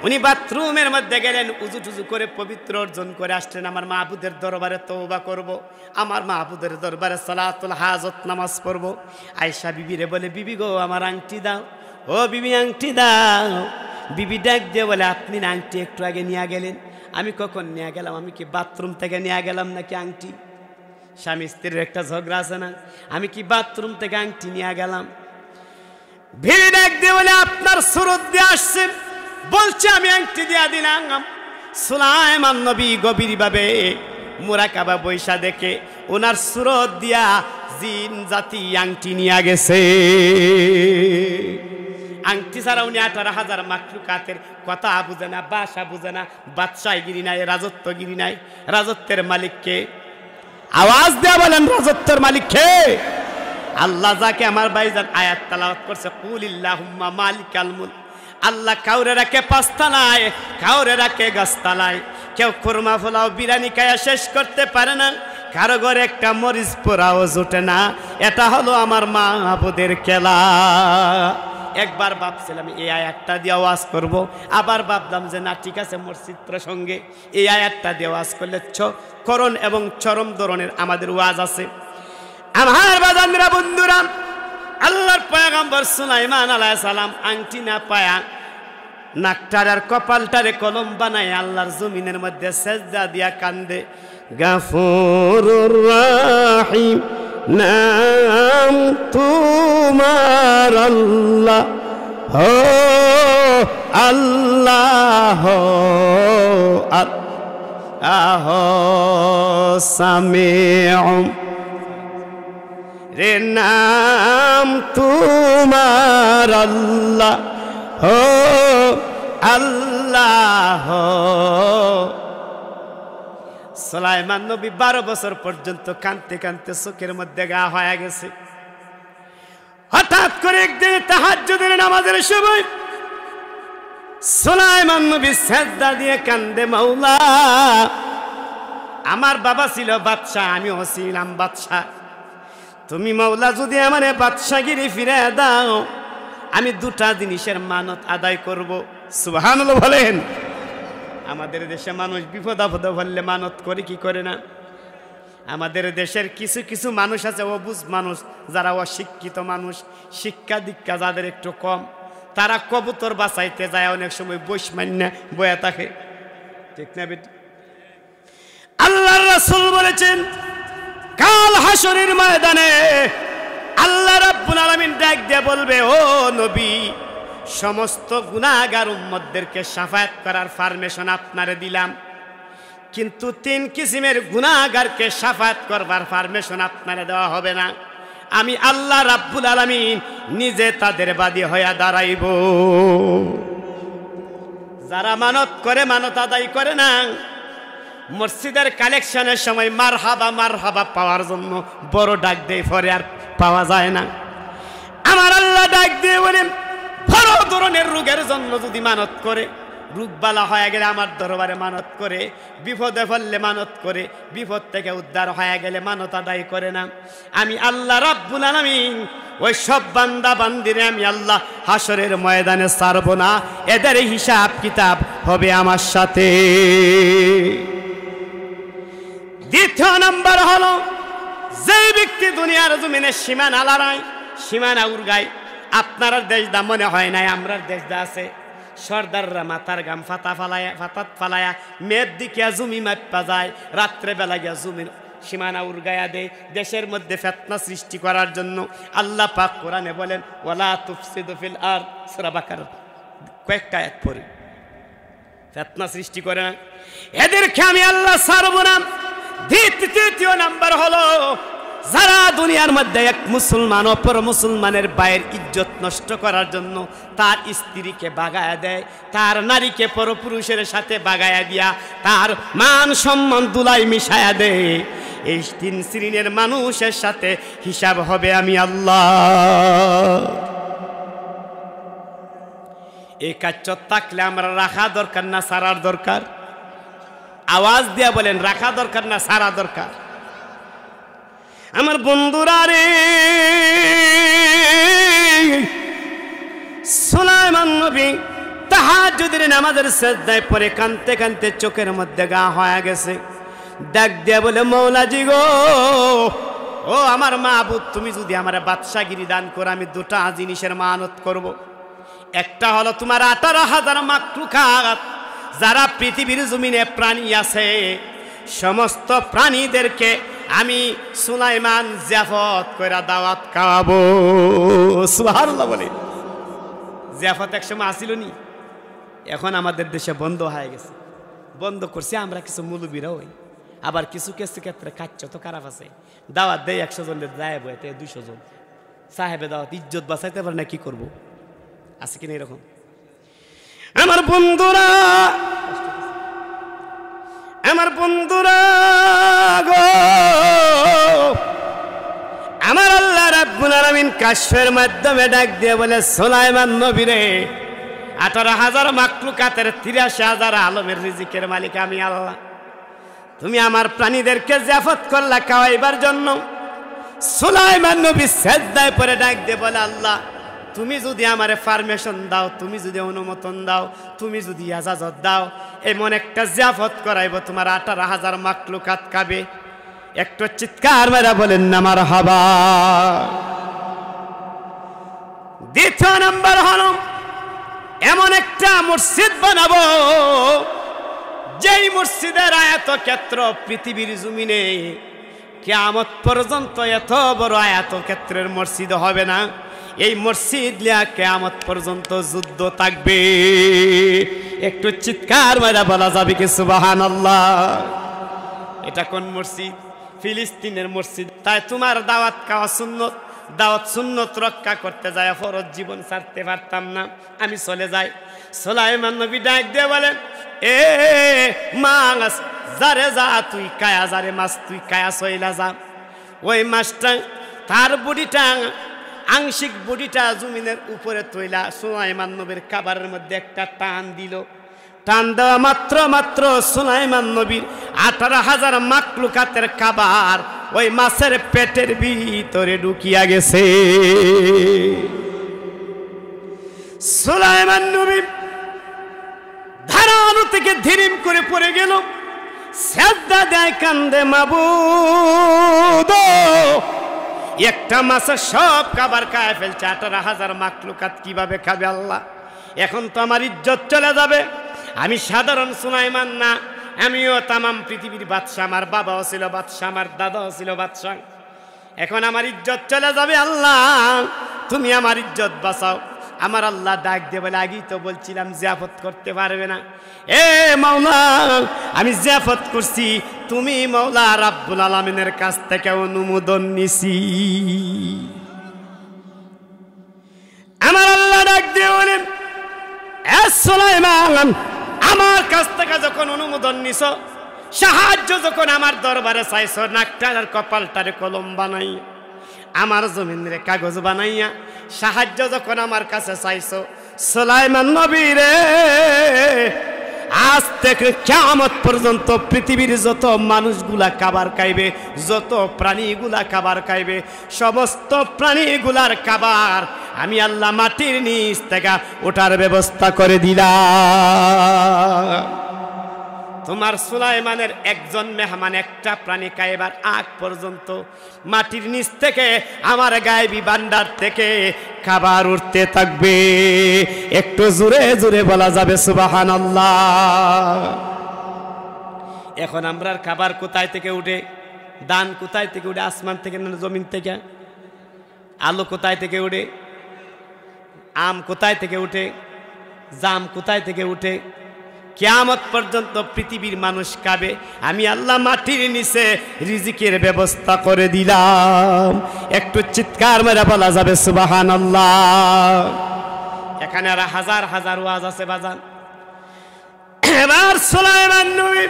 S1: উনি বাথরুমের মধ্যে গেলেন, উজু টুজু করে পবিত্র অর্জন করে আসলেন। আমার মাহবুদের দরবারে তওবা করব, আমার মাহবুদের দরবারে সালাতুল হাজত নামাজ পড়ব। আয়েশা বিবিরে বলে, বিবি গো আমার আংটি দাও। ও বিবি আংটি দাও। বিবি ডাক দিয়ে বলে, আপনি না আংটি একটু আগে নিয়ে গেলেন। আমি কখন নিয়ে গেলাম? আমি কি বাথরুম থেকে নিয়ে গেলাম নাকি আংটি? স্বামী স্ত্রীর একটা ঝগড়া আছে না? আমি কি বাথরুম থেকে আংটি নিয়ে গেলাম? বিবি ডাক দিয়ে বলে, আপনার সুরত দিয়ে আসছেন, বলছে আমি আংটি দিয়া দিলাম। সুলাইমান নবী গভীর ভাবে মুরাকাবা বৈশা দেখে ওনার সুরত দিয়া জিন জাতি আংটি নিয়ে গেছে। আংটি ছাড়া উনি 18,000 মাখলুকাতের কথা বুঝে না, ভাষা বুঝে না, বাদশাহগিরি নাই, রাজত্বগিরি নাই। রাজত্বের মালিককে আওয়াজ দেয়া বলেন, রাজত্বের মালিক কে? আল্লাহ। যাকে আমার ভাইজান আয়াত তেলাওয়াত করছে, কুলিল্লাহুম্মা মালিকাল মুলক। আল্লাহ কাউরে রাখে পাঁচতলায়, কাউরে রাখে গাছতলায়। কেউ খুরমা ফোলাও বিরিয়ানি খায়া শেষ করতে পারে না, কারো ঘরে একটা মরিচ পোড়াও জুটে না। এটা হলো আমার মাহবুদের খেলা। একবার ভাবছিলাম এই আয়াতটা দিয়ে ওয়াজ করব, আবার ভাবলাম যে না ঠিক আছে, মসজিদ প্রসঙ্গে এই আয়াতটা দিয়ে ওয়াজ করলে করণ এবং চরম ধরনের আমাদের ওয়াজ আছে। আমার বাজানরা বন্ধুরা, আল্লাহর পয়গম্বর সুলাইমান আলাইহিস সালাম আংটি না পায়া নাকটার আর কপালটারে কলম বানায় আল্লাহর জমিনের মধ্যে সেজদা দিয়া কান্দে। গাফুরুর রাহিম নাম তোমার আল্লাহ হো আল্লাহ আহ সামিউ রে নাম তোমার আল্লাহ হো আল্লাহ। সুলাইমান নবী 12 বছর পর্যন্ত কাঁদতে কাঁদতে চোখের মধ্যে গা হয়ে গেছে। হঠাৎ করে একদিন তাহাজ্জুদের নামাজের সময় সুলাইমান নবী সিজদা দিয়ে কান্দে, মাওলা আমার বাবা ছিল বাদশা, আমিও ছিলাম বাদশা। তুমি মাওলা যদি আমারে বাদশাগিরি ফিরে দাও, আমি 2টা জিনিসের মানত আদায় করব। সুবহানাল্লাহ বলেন। আমাদের দেশে মানুষ বিপদ আপদে পড়লে মানত করে কি করে না? আমাদের দেশের কিছু কিছু মানুষ আছে অবুঝ মানুষ, যারা অশিক্ষিত মানুষ, শিক্ষা দীক্ষা যাদের একটু কম, তারা কবুতর বাঁচাইতে যায় অনেক সময় বৈশ মান্যা বয়া থাকে, ঠিক না বেটি? আল্লাহর রাসূল বলেছেন কাল হাসরের ময়দানে আল্লাহ রাব্বুল আলামিন ডাক দিয়ে বলবে, ও নবী, সমস্ত গুনাহগার উম্মতদেরকে শাফায়াত করার পারমিশন আপনারে দিলাম, কিন্তু 3 কিসিমের গুনাহগারকে শাফায়াত করবার পারমিশন আপনারে দেওয়া হবে না। আমি আল্লাহ রাব্বুল আলামিন নিজে তাদের বাদী হয়ে দাঁড়াইব। যারা মানত করে, মানত আদায় করে না, মসজিদের কালেকশনের সময় মারহাবা মারহাবা পাওয়ার জন্য বড় ডাক দেয়, পরে আর পাওয়া যায় না। আমার আল্লাহ ডাক দিয়ে বলেন, বড় ধরনের রোগের জন্য যদি মানত করে, রোগ বালা হয়ে গেলে আমার দরবারে মানত করে, বিপদে পড়লে মানত করে, বিপদ থেকে উদ্ধার হয়ে গেলে মানত আদায় করে না। আমি আল্লাহ রাব্বুল আলামিন ওই সব বান্দা বান্দিরে আমি আল্লাহ হাসরের ময়দানে ছাড়ব না, এদের হিসাব কিতাব হবে আমার সাথে। দ্বিতীয় নম্বর হলো, যে ব্যক্তি দুনিয়ার জমিনে সীমানা লড়াই, সীমানা উড়গায়। আপনার দেশ দা মনে হয় নাই আমরার দেশ দা আছে। সর্দাররা মাথার গাম ফাতাত ফালায়া মেয়ের দিকে জমি মাপা যায়, রাত্রে বেলা গিয়া জমির সীমানা উড়গায়া দেয় দেশের মধ্যে ফিতনা সৃষ্টি করার জন্য। আল্লাহ পাক কোরআনে বলেন, ওয়ালা তুফসিদু ফিল আরদ, সূরা বাকারা কয়েকটা আয়াত পড়ে। ফিতনা সৃষ্টি করে না, এদেরকে আমি আল্লাহ ছাড়ব না। তৃতীয় নাম্বার হলো যারা দুনিয়ার মধ্যে এক মুসলমান অপর মুসলমানের ভাইয়ের ইজ্জত নষ্ট করার জন্য তার স্ত্রীকে বাগায়া দেয়, তার নারীকে পরপুরুষের সাথে বাগায়া দিয়া তার মান সম্মান দুলাই মিশায়া দেয়, এই 3 শ্রেণীর মানুষের সাথে হিসাব হবে আমি আল্লাহ। এই কাজ থাকলে আমরা রাখা দরকার না সারার দরকার? আওয়াজ দিয়া বলেন, রাখা দরকার না সারা দরকার? আমার বন্ধুরা রে, সুলাইমান নবী তাহাজ্জুদের নামাজের সিজদায় পড়ে কাঁদতে কাঁদতে চোখের মধ্যে গা হয়ে গেছে। ডাক দিয়া বলে, মৌলাজি গো, ও আমার মাবুদ, তুমি যদি আমার বাদশাগিরি দান করো আমি 2টা জিনিসের মানত করব। একটা হলো তোমার 18,000 মাখলুকাত যারা পৃথিবীর জমিনে প্রাণী আছে সমস্ত প্রাণীদেরকে আমি সুলাইমান জিয়াফত কইরা দাওয়াত খাওয়াবো। সুবহানাল্লাহ বলে। জিয়াফত একসময় আসিল নি, এখন আমাদের দেশে বন্ধ হয়ে গেছে। বন্ধ করছে আমরা কিছু মুলুবিরা হই, আবার কিছু কিছু ক্ষেত্রে কাচ্চ তো খারাপ আছে। দাওয়াত দেয় 100 জনের যায় বইতে 200 জন সাহেবে দাওয়াত ইজ্জত বাঁচাইতে পারে না, কি করবো? আছে কিনা এরকম? আমার বন্ধুরা, আমার বন্ধুরা গো, আমার আল্লাহ রাব্বুল আলামিন কাশফের মাধ্যমে ডাক দিয়ে বলে, সুলাইমান নবী রে, 18,000 মাখলুকাতের 83,000 আলমের রিজিকের মালিক আমি আল্লাহ। তুমি আমার প্রাণীদেরকে জিয়াফত করলা খাওয়াইবার জন্য। সুলাইমান নবী সিজদায় পড়ে ডাক দিয়ে বলে, আল্লাহ তুমি যদি আমারে পারমিশন দাও, তুমি যদি অনুমোদন দাও, তুমি যদি ইজাজত দাও, এমন একটা জিয়াফত করাইব তোমার 18,000 মাখলুকাত খাবে। একটু চিৎকার মেরা বলেন না মারহাবা। দ্বিতীয় নাম্বার হলো এমন একটা মসজিদ বানাবো যেই মসজিদের আয়তক্ষেত্র পৃথিবীর জমিনে কিয়ামত পর্যন্ত এত বড় আয়তক্ষেত্রের মসজিদ হবে না। এই মসজিদ লিয়া কিয়ামত পর্যন্ত যুদ্ধ থাকবে। একটু চিৎকার মেরা বলা যাবে কি সুবহানাল্লাহ? এটা কোন মসজিদ? ফিলিস্তিনের মসজিদ। তাই তোমার দাওয়াত খাওয়া সুন্নত, দাওয়াত সুন্নত রক্ষা করতে যায় ফরজ জীবন ছাড়তে পারতাম না, আমি চলে যাই। সুলাইমান নবী ডাক দিয়ে বলেন, এ মাছ যারে যা, তুই কায়া যারে মাছ তুই কায়া চইলা যা। ওই মাছটা তার বডিটা আংশিক বডিটা জমিনের উপরে তৈলা সুলাইমান নবীর খাবারের মধ্যে একটা টান দিল। টান দেওয়া মাত্র সুলাইমান নবীর 18,000 মাখলুকাতের খাবার ওই মাছের পেটের ভিতরে ঢুকিয়া গেছে। সুলাইমান নবী ধারানো থেকে ধীরিম করে পড়ে গেল, সিজদা দেয়, কান্দে, মাবুদ একটা মাছের সব খাবার খায় ফেলছে, 18,000 মাখলুকাত কিভাবে খাবে আল্লাহ? এখন তো আমার ইজ্জত চলে যাবে। আমি সাধারণ সুলাইমান না, আমিও তামাম পৃথিবীর বাদশা। আমার বাবাও ছিল বাদশা, আমার দাদাও ছিল বাদশা। এখন আমার ইজ্জত চলে যাবে, আল্লাহ তুমি আমার ইজ্জত বাঁচাও। আমার আল্লাহ ডাক দিয়ে বলে, আগেই তো বলছিলাম জিয়াফত করতে পারবে না। এ মাওলা, আমি জিয়াফত করছি, তুমি মাওলা রাব্বুল আলামিনের কাছ থেকে অনুমোদন নিছি। আমার আল্লাহ ডাক দিয়ে বলেন, এ সুলাইমান, আমার কাছ থেকে যখন অনুমোদন নিছ, সাহায্য যখন আমার দরবারে চাইছ, নাকটার আর কপালটারে কলম বানাই, আমার জমিনের কাগজ বানাইয়া সাহায্য যখন আমার কাছে চাইছো, সুলাইমান নবী রে, আজ থেকে কিয়ামত পর্যন্ত পৃথিবীর যত মানুষগুলা খাবার খাইবে, যত প্রাণীগুলা খাবার খাইবে, সমস্ত প্রাণীগুলার খাবার আমি আল্লাহ মাটির নিচ থেকে ওঠার ব্যবস্থা করে দিলাম। তোমার সুলাইমানের একজন মেহমান একটা প্রাণী খাইবার আগ পর্যন্ত মাটির নিচ থেকে আমার গায়েবী ভান্ডার থেকে খাবার উঠতে থাকবে। একটু জোরে জোরে বলা যাবে সুবহানাল্লাহ। এখন আমরার খাবার কোথায় থেকে উঠে? দান কোথায় থেকে উঠে? আসমান থেকে না জমিন থেকে? আলো কোথায় থেকে উঠে? আম কোথায় থেকে উঠে? জাম কোথায় থেকে উঠে? কিয়ামত পর্যন্ত পৃথিবীর মানুষ খাবে, আমি আল্লাহ মাটির নিচে রিজিকের ব্যবস্থা করে দিলাম। একটু চিৎকার মেরে বলা যাবে সুবহানাল্লাহ। এখানে আর হাজার হাজার ওয়াজ আছে বাজান। এবার সুলাইমান নবী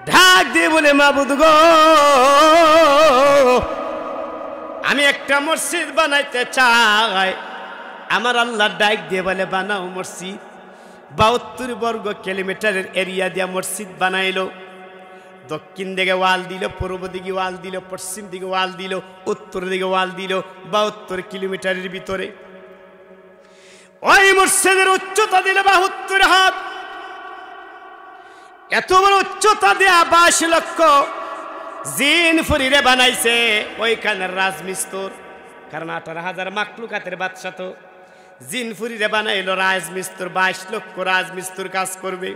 S1: ঢাক দিয়ে বলে, মাবুদ গো, আমি একটা মসজিদ বানাইতে চাই। আমার আল্লাহ ডাক দিয়ে বলে, বানাও মসজিদ। 72 বর্গ কিলোমিটারের এরিয়া দিয়া মসজিদ বানাইলো। দক্ষিণ দিকে ওয়াল দিল, পূর্ব দিকে ওয়াল দিল, পশ্চিম দিকে ওয়াল দিল, উত্তর দিকে ওয়াল দিল। 72 কিলোমিটারের ভিতরে ওই মসজিদের উচ্চতা দিল 72 হাত। এত বড় উচ্চতা দেয়া 22 লক্ষ জিন ফুরিরে বানাইছে ওইখানের রাজমিস্ত্র। কারণ 18,000 মাকলুকাতের বাদশা তো জিন ফুরিরে বানাইলো রাজমিস্ত্র। 22 লক্ষ রাজমিস্ত্র কাজ করবে।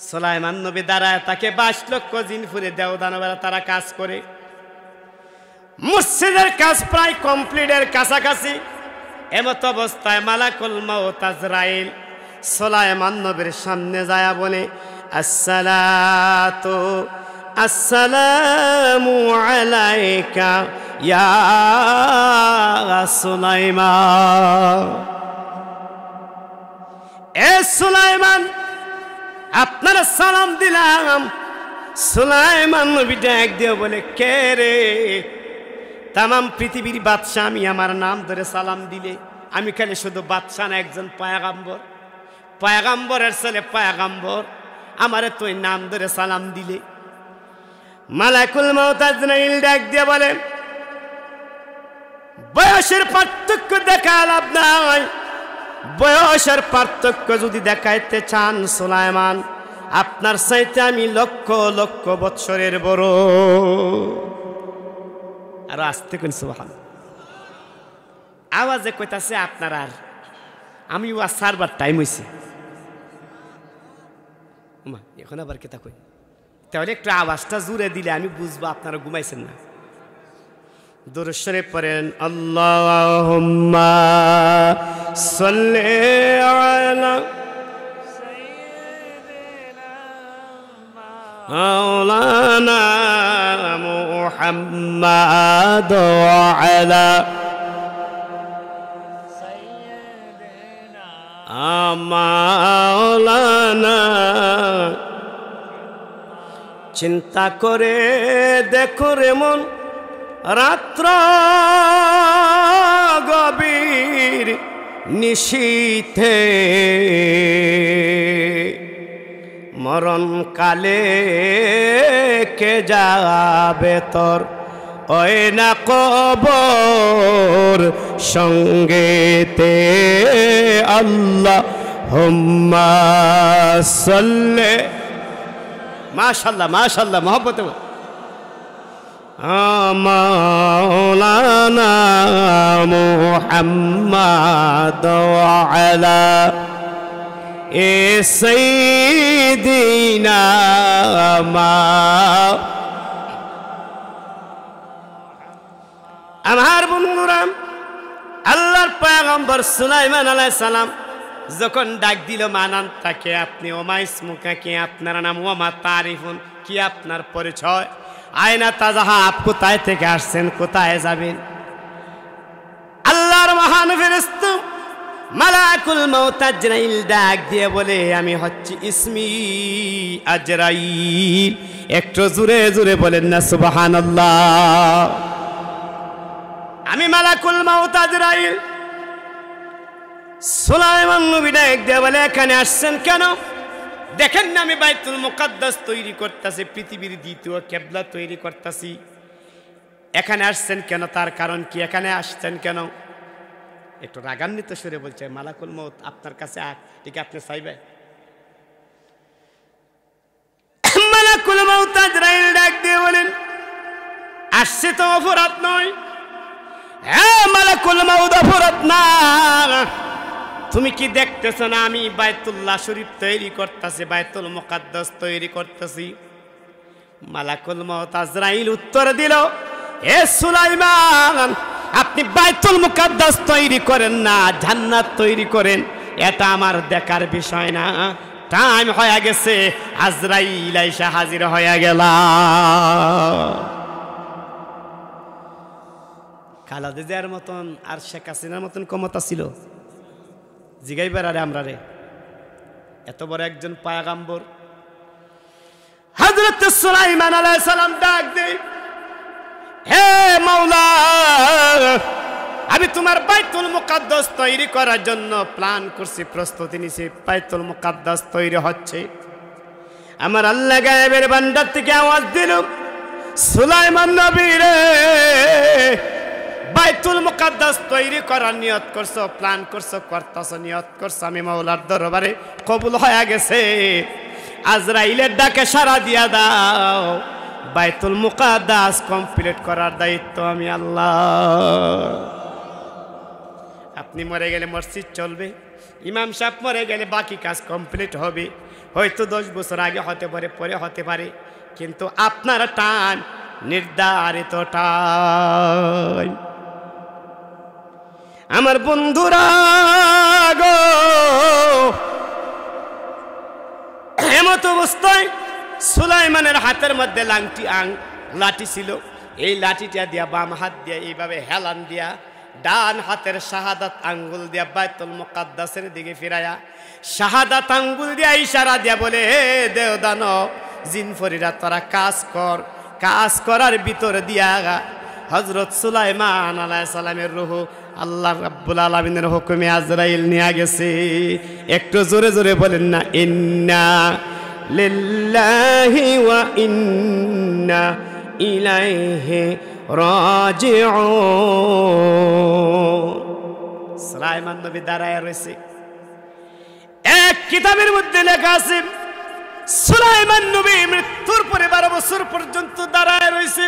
S1: সুলাইমান নবী দাঁড়ায় তাকে 22 লক্ষ জিন ফুরি দেও দানবেরা তারা কাজ করে। মসজিদের কাজ প্রায় কমপ্লিটের কাছাকাছি। এমত অবস্থায় মালাকুল মউত আজরাইল সুলাইমান নবীর সামনে যায় বলে, আসসালাতু আসসালামু আলাইকা ইয়া সুলাইমান। এ সুলাইমান, আপনারা সালাম দিলাম। সুলাইমান নবী ডাক দিয়ে বলে, কে রে? তামাম পৃথিবীর বাদশাহ আমি আমার নাম ধরে সালাম দিলে? আমি খালি শুধু বাদশাহ না, একজন পয়গাম্বর, পয়গাম্বরের ছেলে পয়গাম্বর, আমারে তুই নাম ধরে সালাম দিলে? মালাকুল মউত আজরাইল ডাক দিয়ে বলে, বয়সের পার্থক্য দেখা লাভ নাই। বয়সের পার্থক্য যদি দেখাইতে চান সুলাইমান, আপনার চাইতে আমি লক্ষ লক্ষ বৎসরের বড়। আর আসতে কোন সুবহানাল্লাহ আওয়াজে কইতাছে আপনার। আর আমি ওয়া সারবার টাইম হইছে। এখন আবার কেতা কই? তাহলে একটু আওয়াজটা জুড়ে দিলে আমি বুঝবো আপনারা ঘুমাইছেন না। দুরূদ শরীফ পড়েন, আল্লাহুম্মা সাল্লি আলা মাওলানা মুহাম্মাদ ওয়া আলা সাইয়্যিদিনা মাওলানা। চিন্তা করে দেখো রে মন, রাত্র গভীর নিশীথে মরণ কালে কে যাবে তোর ওই না কবর সঙ্গেতে। আল্লাহুম্মা সাল্লি। মাশাআল্লাহ মাশাআল্লাহ, মহব্বতে মাওলানা মুহাম্মাদ ওয়া আলা সাইয়্যিদিনা মা। আমার বন্ধুরা, আল্লাহর পয়গম্বর সুলাইমান আলাইহিস সালাম যখন ডাক দিল মানান তাকে, আপনি ওমা ইসমুকা, কি আপনার নাম? ওমা তারিফুন, কি আপনার পরিচয়? আয়না তাজাহাব, কোথায় থেকে আসছেন, কোথায় যাবেন? আল্লাহর মহান ফেরেশতা মালাকুল মউত আজরাইল ডাক দিয়ে বলে, আমি হচ্ছি ইসমি আজরাইল। একটু জোরে জোরে বলেন না সুবহানাল্লাহ। আমি মালাকুল মউত আজরাইল। সুলাইমান নবী ডাক দিয়ে বলে, এখানে আসছেন কেন? দেখেন না আমি বাইতুল মুকাদ্দাস তৈরি করতেছি, পৃথিবীর দ্বিতীয় কিবলা তৈরি করতেছি। এখানে আসছেন কেন? তার কারণ কি? এখানে আসছেন কেন? একটু রাগান্বিত সুরে বলছে, মালাকুল মউত আপনার কাছে ঠিক আপনি চাইবে? মালাকুল মউত আজরাইল ডাক দিয়ে বলেন, আসছে তো অপরাধ নয়। হ্যাঁ মালাকুল মউত অপরাধ না। তুমি কি দেখতেছ না আমি বাইতুল্লাহ শরীফ তৈরি করতেছি, বাইতুল মুকাদ্দাস তৈরি করতেছি? মালাকুল মউত আজরাইল উত্তর দিল, হে সুলাইমান, আপনি বাইতুল মুকাদ্দাস তৈরি করেন না, জান্নাত তৈরি করেন। এটা আমার দেখার বিষয় না। টাইম হয়ে গেছে, আজরাইল আইসা হাজির হয়ে গেল। খালেদা জিয়ার মতন আর শেখ হাসিনার মতন ক্ষমতা ছিল? জিগাইবার আরে আমরা রে, এত বড় একজন পয়গম্বর হযরত সুলাইমান আলাইহিস সালাম ডাক দেয়, হে মাওলা, আমি তোমার বাইতুল মুকাদ্দাস তৈরি করার জন্য প্ল্যান করছি, প্রস্তুতি নিছি, বাইতুল মুকাদ্দাস তৈরি হচ্ছে। আমার আল্লাহ গায়েবের ভান্ডার থেকে আওয়াজ দিল, সুলাইমান নবী রে, বাইতুল মুকাদ্দাস তৈরি করার নিয়ত করছো, প্ল্যান করছো, করতেছো, নিয়ত করছো, আমি মাওলার দরবারে কবুল হয়ে গেছে। আজরাইলের ডাকে সাড়া দিয়া দাও, বাইতুল মুকাদ্দাস কমপ্লিট করার দায়িত্ব আমি আল্লাহ। আপনি মরে গেলে মসজিদ চলবে, ইমাম সাহেব মরে গেলে বাকি কাজ কমপ্লিট হবে। হয়তো 10 বছর আগে হতে পারে, পরে হতে পারে, কিন্তু আপনার টাইম নির্ধারিত টাইম। আমার বন্ধুরা গো, এমত অবস্থায় সুলাইমানের হাতের মধ্যে লাঠি ছিল। এই লাঠিটা দিয়া বাম হাত দিয়া এইভাবে হেলান দিয়া ডান হাতের শাহাদাত আঙ্গুল দিয়া বাইতুল মুকাদ্দাসের দিকে ফিরায়া শাহাদাত আঙ্গুল দিয়া ইশারা দিয়া বলে, হে দেওদানব জিনফরিরা, তোরা কাজ কর। কাজ করার ভিতর দিয়া হযরত সুলাইমান আলাইহিস সালামের রূহ আল্লাহ রাব্বুল আলামিনের হুকুমে আজরাইল নিয়ে গেছে। একটু জোরে জোরে বলেন না, ইন্না লিল্লাহি ওয়া ইন্না ইলাইহি রাজিউন। সুলাইমান নবী দাঁড়ায় রয়েছে। এক কিতাবের মধ্যে লেখা আছে, সুলাইমান নবী মৃত্যুর পরে 12 বছর পর্যন্ত দাঁড়ায় রয়েছে।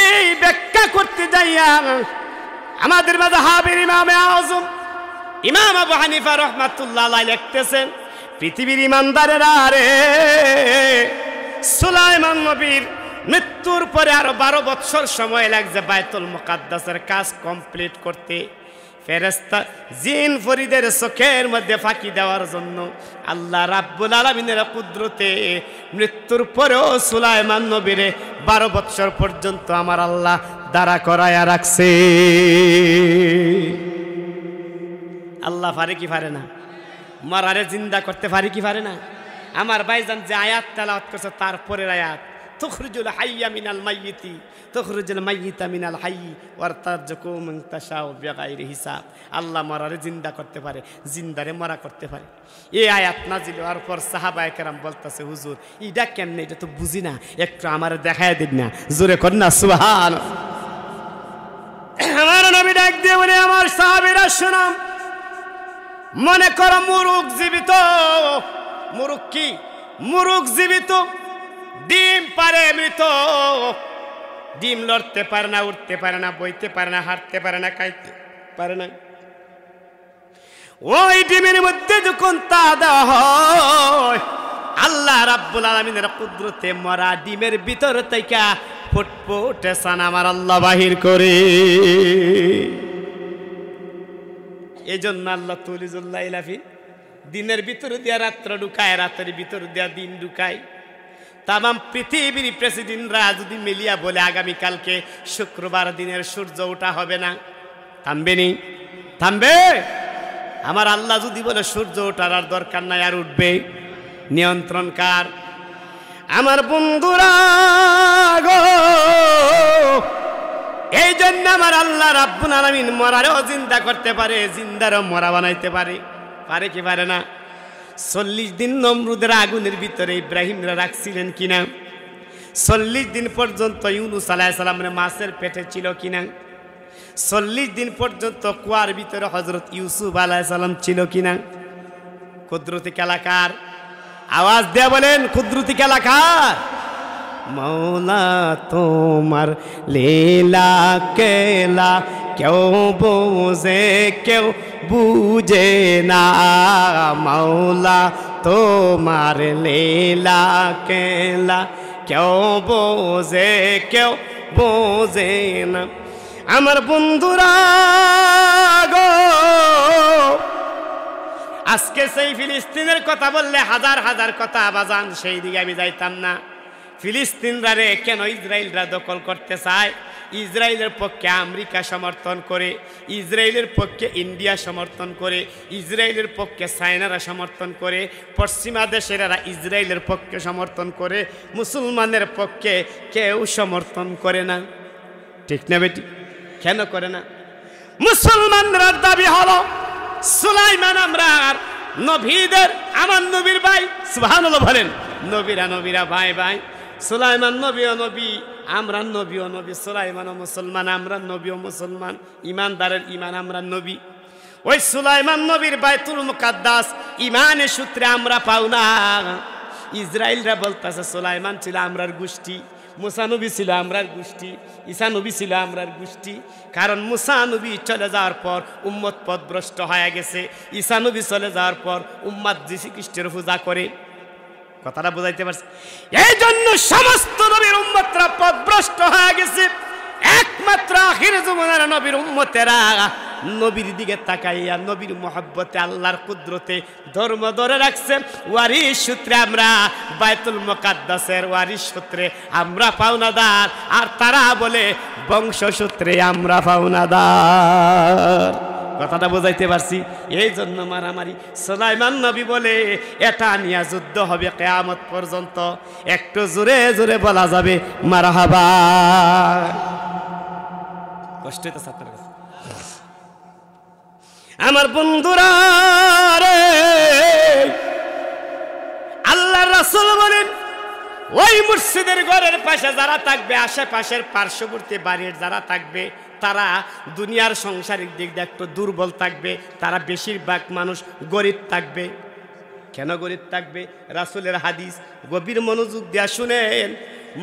S1: এই ব্যাখ্যা করতে যাইয়া আমাদের মাযহাবের ইমামে আযম ইমাম আবু হানিফা রাহমাতুল্লাহ আলাইহি লিখতেছেন, পৃথিবীর ইমানদারেরা রে, সুলাইমান নবীর মৃত্যুর পরে আরো 12 বছর সময় লাগছে বাইতুল মুকাদ্দাসের কাজ কমপ্লিট করতে। ফেরেশতা জিন ফরিদের চোখের মধ্যে ফাঁকি দেওয়ার জন্য আল্লাহ রাব্বুল আলামিনের কুদরতে মৃত্যুর পরেও সুলাইমান নবীরে 12 বছর পর্যন্ত আমার আল্লাহ দাঁড়া করায়া রাখছে। আল্লাহ পারে কি পারে না? মরারে জিন্দা করতে পারে কি পারে না? আমার ভাইজান যে আয়াত তেলাওয়াত করছে, তারপরের আয়াত, তুখরিজুল হাইয়া মিনাল মাইয়িতি তুখরিজুল মাইয়িতা মিনাল হাইয়ি ওয়া তারযুকু মান তাশাউ বিগাইরি হিসাব। আল্লাহ মরারে জিন্দা করতে পারে, জিন্দারে মরা করতে পারে। এই আয়াত নাজিল হওয়ার পর সাহাবায়ে কেরাম বলতেছে, হুজুর এটা কেমনে, এটা তো বুঝি না, একটু আমার দেখায় দিন না। জোরে কর না সুবহানাল্লাহ। আমার নবী ডাক দিয়ে বলে, আমার সাহাবীরা শোনো, মনে করো মুরুগ জীবিত। মুরুগ কি? মুরুগ জীবিত, ডিম পারে মৃত। ডিম লড়তে পারে না, উঠতে পারে না, বইতে পারে না, হাঁটতে পারে না, খাইতে পারে না। ওই ডিমের মধ্যে যখন তা দেওয়া হয়, আল্লাহ রাব্বুল আলামিনের কুদরতে মরা ডিমের ভিতর থেকে ফুটফুটে সান আমার আল্লাহ বাহির করে। এই জন্য আল্লাহ তুলিজুল লাইলা ফি, দিনের ভিতর দিয়া রাত্র ঢুকায়, রাতের ভিতর দিয়া দিন ঢুকায়। তামাম পৃথিবীর প্রেসিডেন্টরা যদি মিলিয়া বলে আগামীকালকে শুক্রবার দিনের সূর্য ওঠা হবে না, থামবে নি? থামবে? আমার আল্লাহ যদি বলে সূর্য ওঠার আর দরকার নাই, আর উঠবে। নিয়ন্ত্রণ কার? আমার বন্ধুরা গো, এই জন্য আমার আল্লাহ রাব্বুল আলামিন মরারেও জিন্দা করতে পারে, জিন্দারও মরা বানাইতে পারে। পারে কি পারে না? 40 দিন নমরুদের আগুনের ভিতরে ইব্রাহিমরা রাখছিলেন কিনা? 40 দিন পর্যন্ত ইউনূস আলাইহিস সালামের মাছের পেটে ছিল কিনা? 40 দিন পর্যন্ত কুয়ার ভিতরে হযরত ইউসুফ আলাইহিস সালাম ছিল কিনা? কুদরতি খেলাকার? আওয়াজ দিয়ে বলেন, কুদরতি খেলাকার? মৌলা তোমার লীলা কেলা কেউ বোঝে কেউ বুঝে না। মৌলা তোমার লীলা কেলা কেউ বোঝে কেউ বোঝে না। আমার বন্ধুরা গো, আজকে সেই ফিলিস্তিনের কথা বললে হাজার হাজার কথা বাজান, সেই দিকে আমি যাইতাম না। ফিলিস্তিনরা রে কেন ইসরায়েলরা দখল করতে চায়? ইসরায়েলের পক্ষে আমেরিকা সমর্থন করে, ইসরায়েলের পক্ষে ইন্ডিয়া সমর্থন করে, ইসরায়েলের পক্ষে চায়নারা সমর্থন করে, পশ্চিমা দেশেরা ইসরায়েলের পক্ষে সমর্থন করে, মুসলমানের পক্ষে কেউ সমর্থন করে না। ঠিক না বেটি? কেন করে না? মুসলমানরা দাবি হলো সুলাইমান আমরা নবীদের, আমার নবীর ভাই, সুবহানাল্লাহ বলেন, নবীরা ভাই ভাই। সুলাইমান নবী ও নবী, আমরা নবী ও নবী। সুলাইমান ও মুসলমান, আমরা নবী ও মুসলমান। ইমানদারের ইমান, আমরা নবী। ওই সুলাইমান নবীর বাইতুল মুকাদ্দাস ইমানের সূত্রে আমরা পাও না। ইসরায়েলরা বলতেছে সুলাইমান ছিল আমরার গোষ্ঠী, মুসা নবী ছিল আমরার গোষ্ঠী, ঈসা নবী ছিল আমরার গোষ্ঠী। কারণ মুসা নবী চলে যাওয়ার পর উম্মত পথভ্রষ্ট হয়ে গেছে, ঈসা নবী চলে যাওয়ার পর উম্মত যীশু খ্রিস্টের পূজা করে। কথাটা বুঝাইতে পারছি? এই জন্য সমস্ত নবীর উম্মতরা পথভ্রষ্ট হয়ে গেছে। একমাত্র আখির জামানার নবীর উম্মতেরা নবীর দিকে তাকাইয়া নবীর মহব্বতে আল্লাহর কুদরতে ধর্ম ধরে রাখছে। ওয়ারিস সূত্রে আমরা বাইতুল মুকাদ্দাসের ওয়ারিস সূত্রে আমরা পাওনাদার, আর তারা বলে বংশ সূত্রে আমরা পাওনাদার। কথাটা বুঝাইতে পারছি? এই জন্য মারামারি। সুলাইমান নবী বলে এটা নিয়ে যুদ্ধ হবে কিয়ামত পর্যন্ত। একটু জোরে জোরে বলা যাবে মারহাবা। কষ্ট হইতেছে আপনার কাছে? আমার বন্ধুরা রে, আল্লাহর রাসূল বলেন ওই মসজিদের ঘরের পাশে যারা থাকবে, আশেপাশের পার্শ্ববর্তী বাড়ির যারা থাকবে, তারা দুনিয়ার সংসারিক দিক দিয়ে একটু দুর্বল থাকবে। তারা বেশিরভাগ মানুষ গরিব থাকবে। কেন গরিব থাকবে? রাসূলের হাদিস, গভীর মনোযোগ দিয়া শুনেন।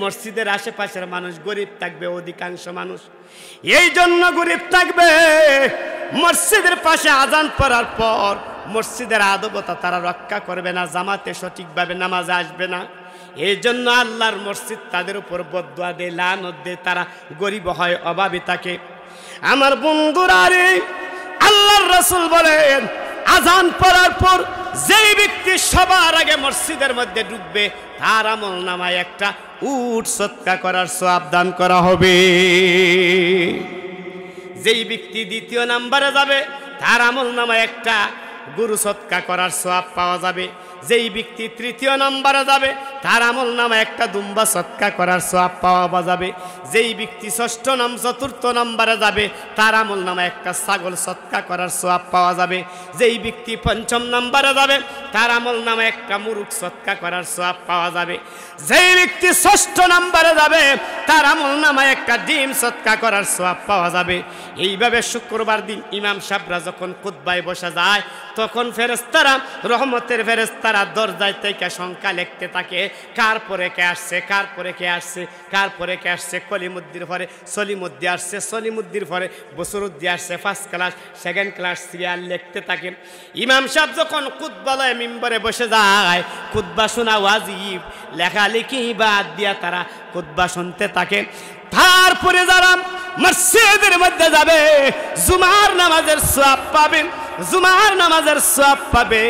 S1: মসজিদের আশেপাশের মানুষ গরিব থাকবে, অধিকাংশ মানুষ। এই জন্য গরিব থাকবে, মসজিদের পাশে আজান পড়ার পর মসজিদের আদবতা তারা রক্ষা করবে না, জামাতে সঠিকভাবে নামাজে আসবে না। এই জন্য আল্লাহর মসজিদ তাদের উপর বদদুয়া দেয়, লানত দেয়, তারা গরিব হয়, অভাবে থাকে। আমার বন্ধুরা রে, আল্লাহর রাসূল বলেন আজান পড়ার পর যেই ব্যক্তি সবার আগে মসজিদের মধ্যে ঢুকবে, তার আমল নামায় একটা উট সদকা করার সওয়াব দান করা হবে। যেই ব্যক্তি দ্বিতীয় নম্বরে যাবে, তার আমল নামায় একটা গরু সদকা করার সওয়াব পাওয়া যাবে। যেই ব্যক্তি তৃতীয় নম্বরে যাবে, তার আমল নামে একটা দুম্বা সদকা করার সওয়াব পাওয়া যাবে। যেই ব্যক্তি চতুর্থ নম্বরে যাবে, তার আমল নামে একটা ছাগল সদকা করার সওয়াব পাওয়া যাবে। যেই ব্যক্তি পঞ্চম নম্বরে যাবে, তার আমল নামে একটা মুরগ সদকা করার সওয়াব পাওয়া যাবে। যেই ব্যক্তি ষষ্ঠ নম্বরে যাবে, তার আমল নামে একটা ডিম সদকা করার সওয়াব পাওয়া যাবে। এইভাবে শুক্রবার দিন ইমাম সাহেবরা যখন খুতবায় বসে যায়, তখন ফেরেশতারা, রহমতের ফেরেশতারা দরজায় থেকে সংখ্যা লিখতে থাকে, কার পরে কে আসছে, কার পরে কে আসছে, কার পরে কে আসছে। কলিমুদ্দির পরে সলিমুদ্দি আসছে, সলিমুদ্দির পরে বসরুদ্দি আসছে। First class, second class serial লিখতে থাকে। ইমাম সাহেব যখন খুতবায় মিম্বরে বসে যায়, খুতবা শোনা ওয়াজিব, লেখালেখি বাদ দিয়া তারা খুতবা শুনতে থাকে। তারপরে যারা মসজিদের মধ্যে যাবে, জুমার নামাজের সওয়াব পাবে, জুমার নামাজের সওয়াব পাবে,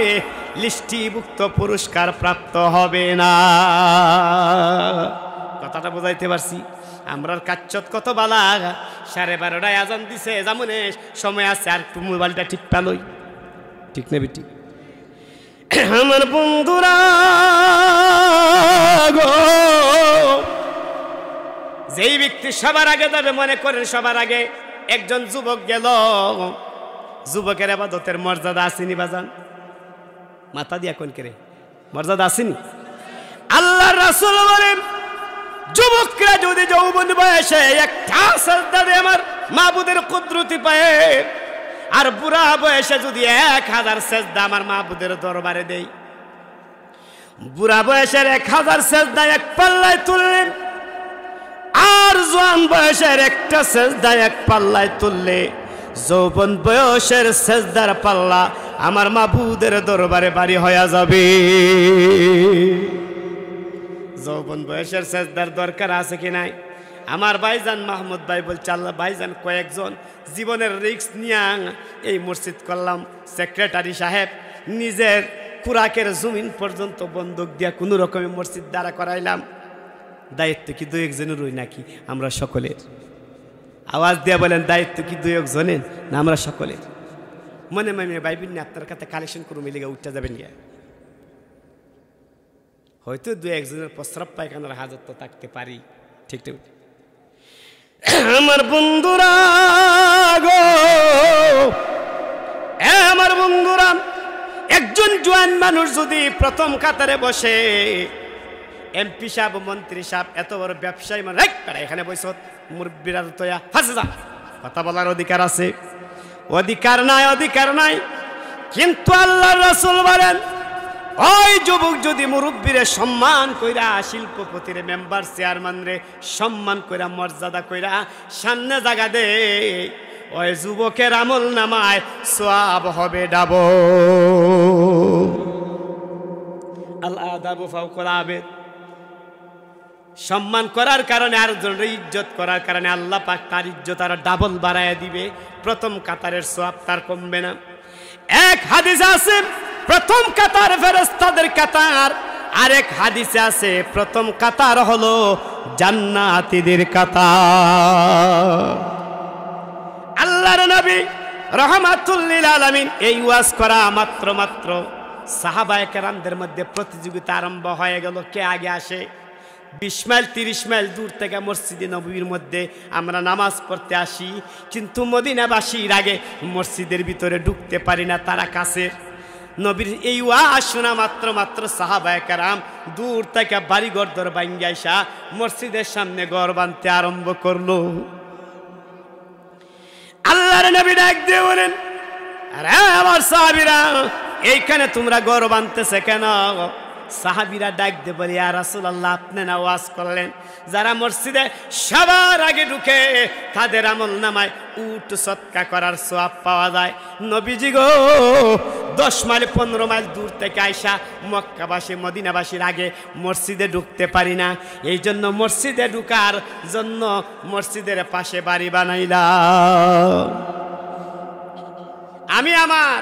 S1: লিস্টিভুক্ত পুরস্কার প্রাপ্ত হবে না। কথাটা বুঝাইতে পারছি? আমরার কাচ্চত কত বালা, 12:30টায় আজান দিছে, যেমনে সময় আছে আর একটু মোবাইলটা ঠিক পেলই। ঠিক না বেটি? আমার বন্ধুরা গো, যেই ব্যক্তি সবার আগে যাবে, মনে করেন সবার আগে একজন যুবক গেল, যুবকের ইবাদতের মর্যাদা আসেনি বাজান? মাথা দিয়া কোন করে মর্যাদা আসেনি? আল্লাহর রাসূল বলেন যুবকরা যদি যৌবন বয়সে একটা সাজদা দেয় আমার মাবুদের কুদরতি পায়, আর বুড়া বয়সে যদি 1000 সাজদা আমার মাবুদের দরবারে দেই, বুড়া বয়সের 1000 সাজদা এক পাল্লায় তুললেন, আর জওয়ান বয়সের একটা সাজদা এক পাল্লায় তুললে, যৌবন বয়সের সাজদার পাল্লা আমার মাবুদের দরবারে ভারী হয়ে যাবে। যৌবন বয়সের সাজদার দরকার আছে কি নাই? আমার ভাইজান মাহমুদ ভাই বলছে, আল্লাহ ভাইজান কয়েকজন জীবনের রিস্ক নিয়ে এই মসজিদ করলাম, সেক্রেটারি সাহেব নিজের খুরাকের জমিন পর্যন্ত বন্দুক দিয়া কোনো রকমের মসজিদ দ্বারা করাইলাম। দায়িত্ব কি দু একজনেরই নাকি আমরা সকলের? আওয়াজ দিয়ে বলেন, দায়িত্ব কি দু একজনের না আমরা সকলের? মনে মনে ভাইবেন না আপনার কাছে কালেকশন করে মিলে উঠতে যাবেন গিয়া, হয়তো দু একজনের প্রস্রাব পায়খানার হাজত তো থাকতে পারি। ঠিক ঠিক আমার বন্ধুরা গো, আমার বন্ধুরা, একজন জোয়ান মানুষ যদি প্রথম কাতারে বসে, এমপি সাহেব, মন্ত্রী সাহেব, এত বড় ব্যবসায়ী মানুষ এখানে বসে মুরব্বীরা তোয়া ফাঁসে যা, কথা বলার অধিকার আছে? অধিকার নাই, অধিকার নাই। কিন্তু আল্লাহর রাসূল বলেন, ওই যুবক যদি মুরব্বীরে সম্মান কইরা, শিল্পপতির মেম্বার চেয়ারম্যান রে সম্মান কইরা, মর্যাদা কইরা সামনে জায়গা দে, ওই যুবকের আমল নামায় সওয়াব হবে ডাবল। আল আদাবু ফাওকাল আবিদ। সম্মান করার কারণে, আরেকজনের ইজ্জত করার কারণে আল্লাহ পাক তার ইজ্জত আর ডাবল বাড়ায় দিবে। প্রথম কাতারের সওয়াব তার কমবে না। এক হাদিসে আছে প্রথম কাতার ফেরেশতাদের কাতার, আরেক হাদিসে আছে প্রথম কাতার হলো জান্নাতীদের কাতার। আল্লাহর নবী রাহমাতুল লিল আলামিন এই ওয়াজ করা মাত্র সাহাবায়ে কেরামদের মধ্যে প্রতিযোগিতা আরম্ভ হয়ে গেল, কে আগে আসে। 20 মাইল 30 মাইল দূর থেকে মসজিদে নববীর মধ্যে আমরা নামাজ পড়তে আসি, কিন্তু মদিনাবাসীর আগে মসজিদের ভিতরে ঢুকতে পারি না, তারা কাছে। নবীর এই ওয়াজ শোনা মাত্র সাহাবায়ে কেরাম দূর থেকে বাড়িঘর দর ভাঙ্গা আইসা মসজিদের সামনে ঘর বাঁধতে আরম্ভ করলো। আল্লাহর নবী ডাক দিয়ে বলেন, আরে আমার সাহাবীরা, এইখানে তোমরা ঘর বাঁধতেছে কেন? সাহাবীরা ডাক দিয়ে বলে, ইয়া রাসূলুল্লাহ, আপনি না ওয়াজ করলেন যারা মসজিদে সবার আগে ঢুকে তাদের আমল নামায় উট সদকা করার সওয়াব পাওয়া যায়। নবীজি গো, 10 মাইল 15 মাইল দূর থেকে আইসা মক্কাবাসী মদিনাবাসীর আগে মসজিদে ঢুকতে পারি না, এই জন্য মসজিদে ঢুকার জন্য মসজিদের পাশে বাড়ি বানাইলাম। আমি আমার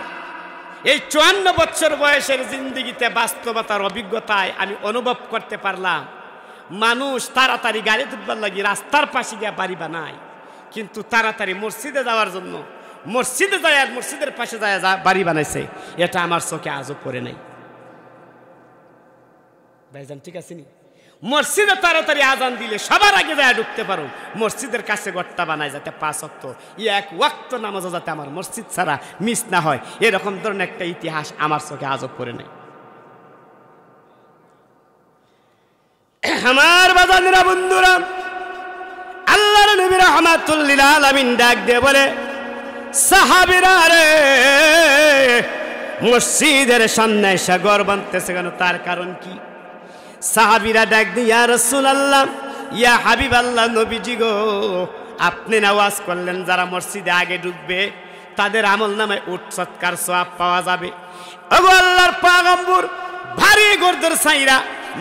S1: এই 54 বছর বয়সের জিন্দেগিতে বাস্তবতার অভিজ্ঞতায় আমি অনুভব করতে পারলাম, মানুষ তাড়াতাড়ি গাড়ি তুলবার লাগি রাস্তার পাশে গিয়ে বাড়ি বানায়, কিন্তু তাড়াতাড়ি মসজিদে যাওয়ার জন্য মসজিদে যায় আর মসজিদের পাশে যায় বাড়ি বানাইছে, এটা আমার চোখে আজও পড়ে নাই। ভাইজান ঠিক আছে নি? মসজিদে তাড়াতাড়ি আজান দিলে সবার আগে যায় ঢুকতে পারো, মসজিদের কাছে ঘরটা বানায় যাতে 5 ওয়াক্ত, এক ওয়াক্ত নামাজও যাতে আমার মসজিদ ছাড়া মিস না হয়, এরকম ধরনের একটা ইতিহাস আমার চোখে আজও পড়ে নাই। আমার বাজানেরা বন্ধুরা, আল্লাহর নবী রাহমাতুল লিল আলামিন ডাক দিয়ে বলে, সাহাবীরা রে, মসজিদের সামনে এসে ঘর বাঁধতেছে কেন? তার কারণ কি? সাহাবীরা ডাক দিয়ে, ইয়া রাসূলুল্লাহ, ইয়া হাবিবাল্লাহ, নবীজি গো, আপনি না ওয়াজ করলেন যারা মসজিদে আগে ঢুকবে তাদের আমল নামায় উট সৎকার সওয়াব পাওয়া যাবে। ওগো আল্লাহর পয়গম্বর, ভারী গর্দর সাইরা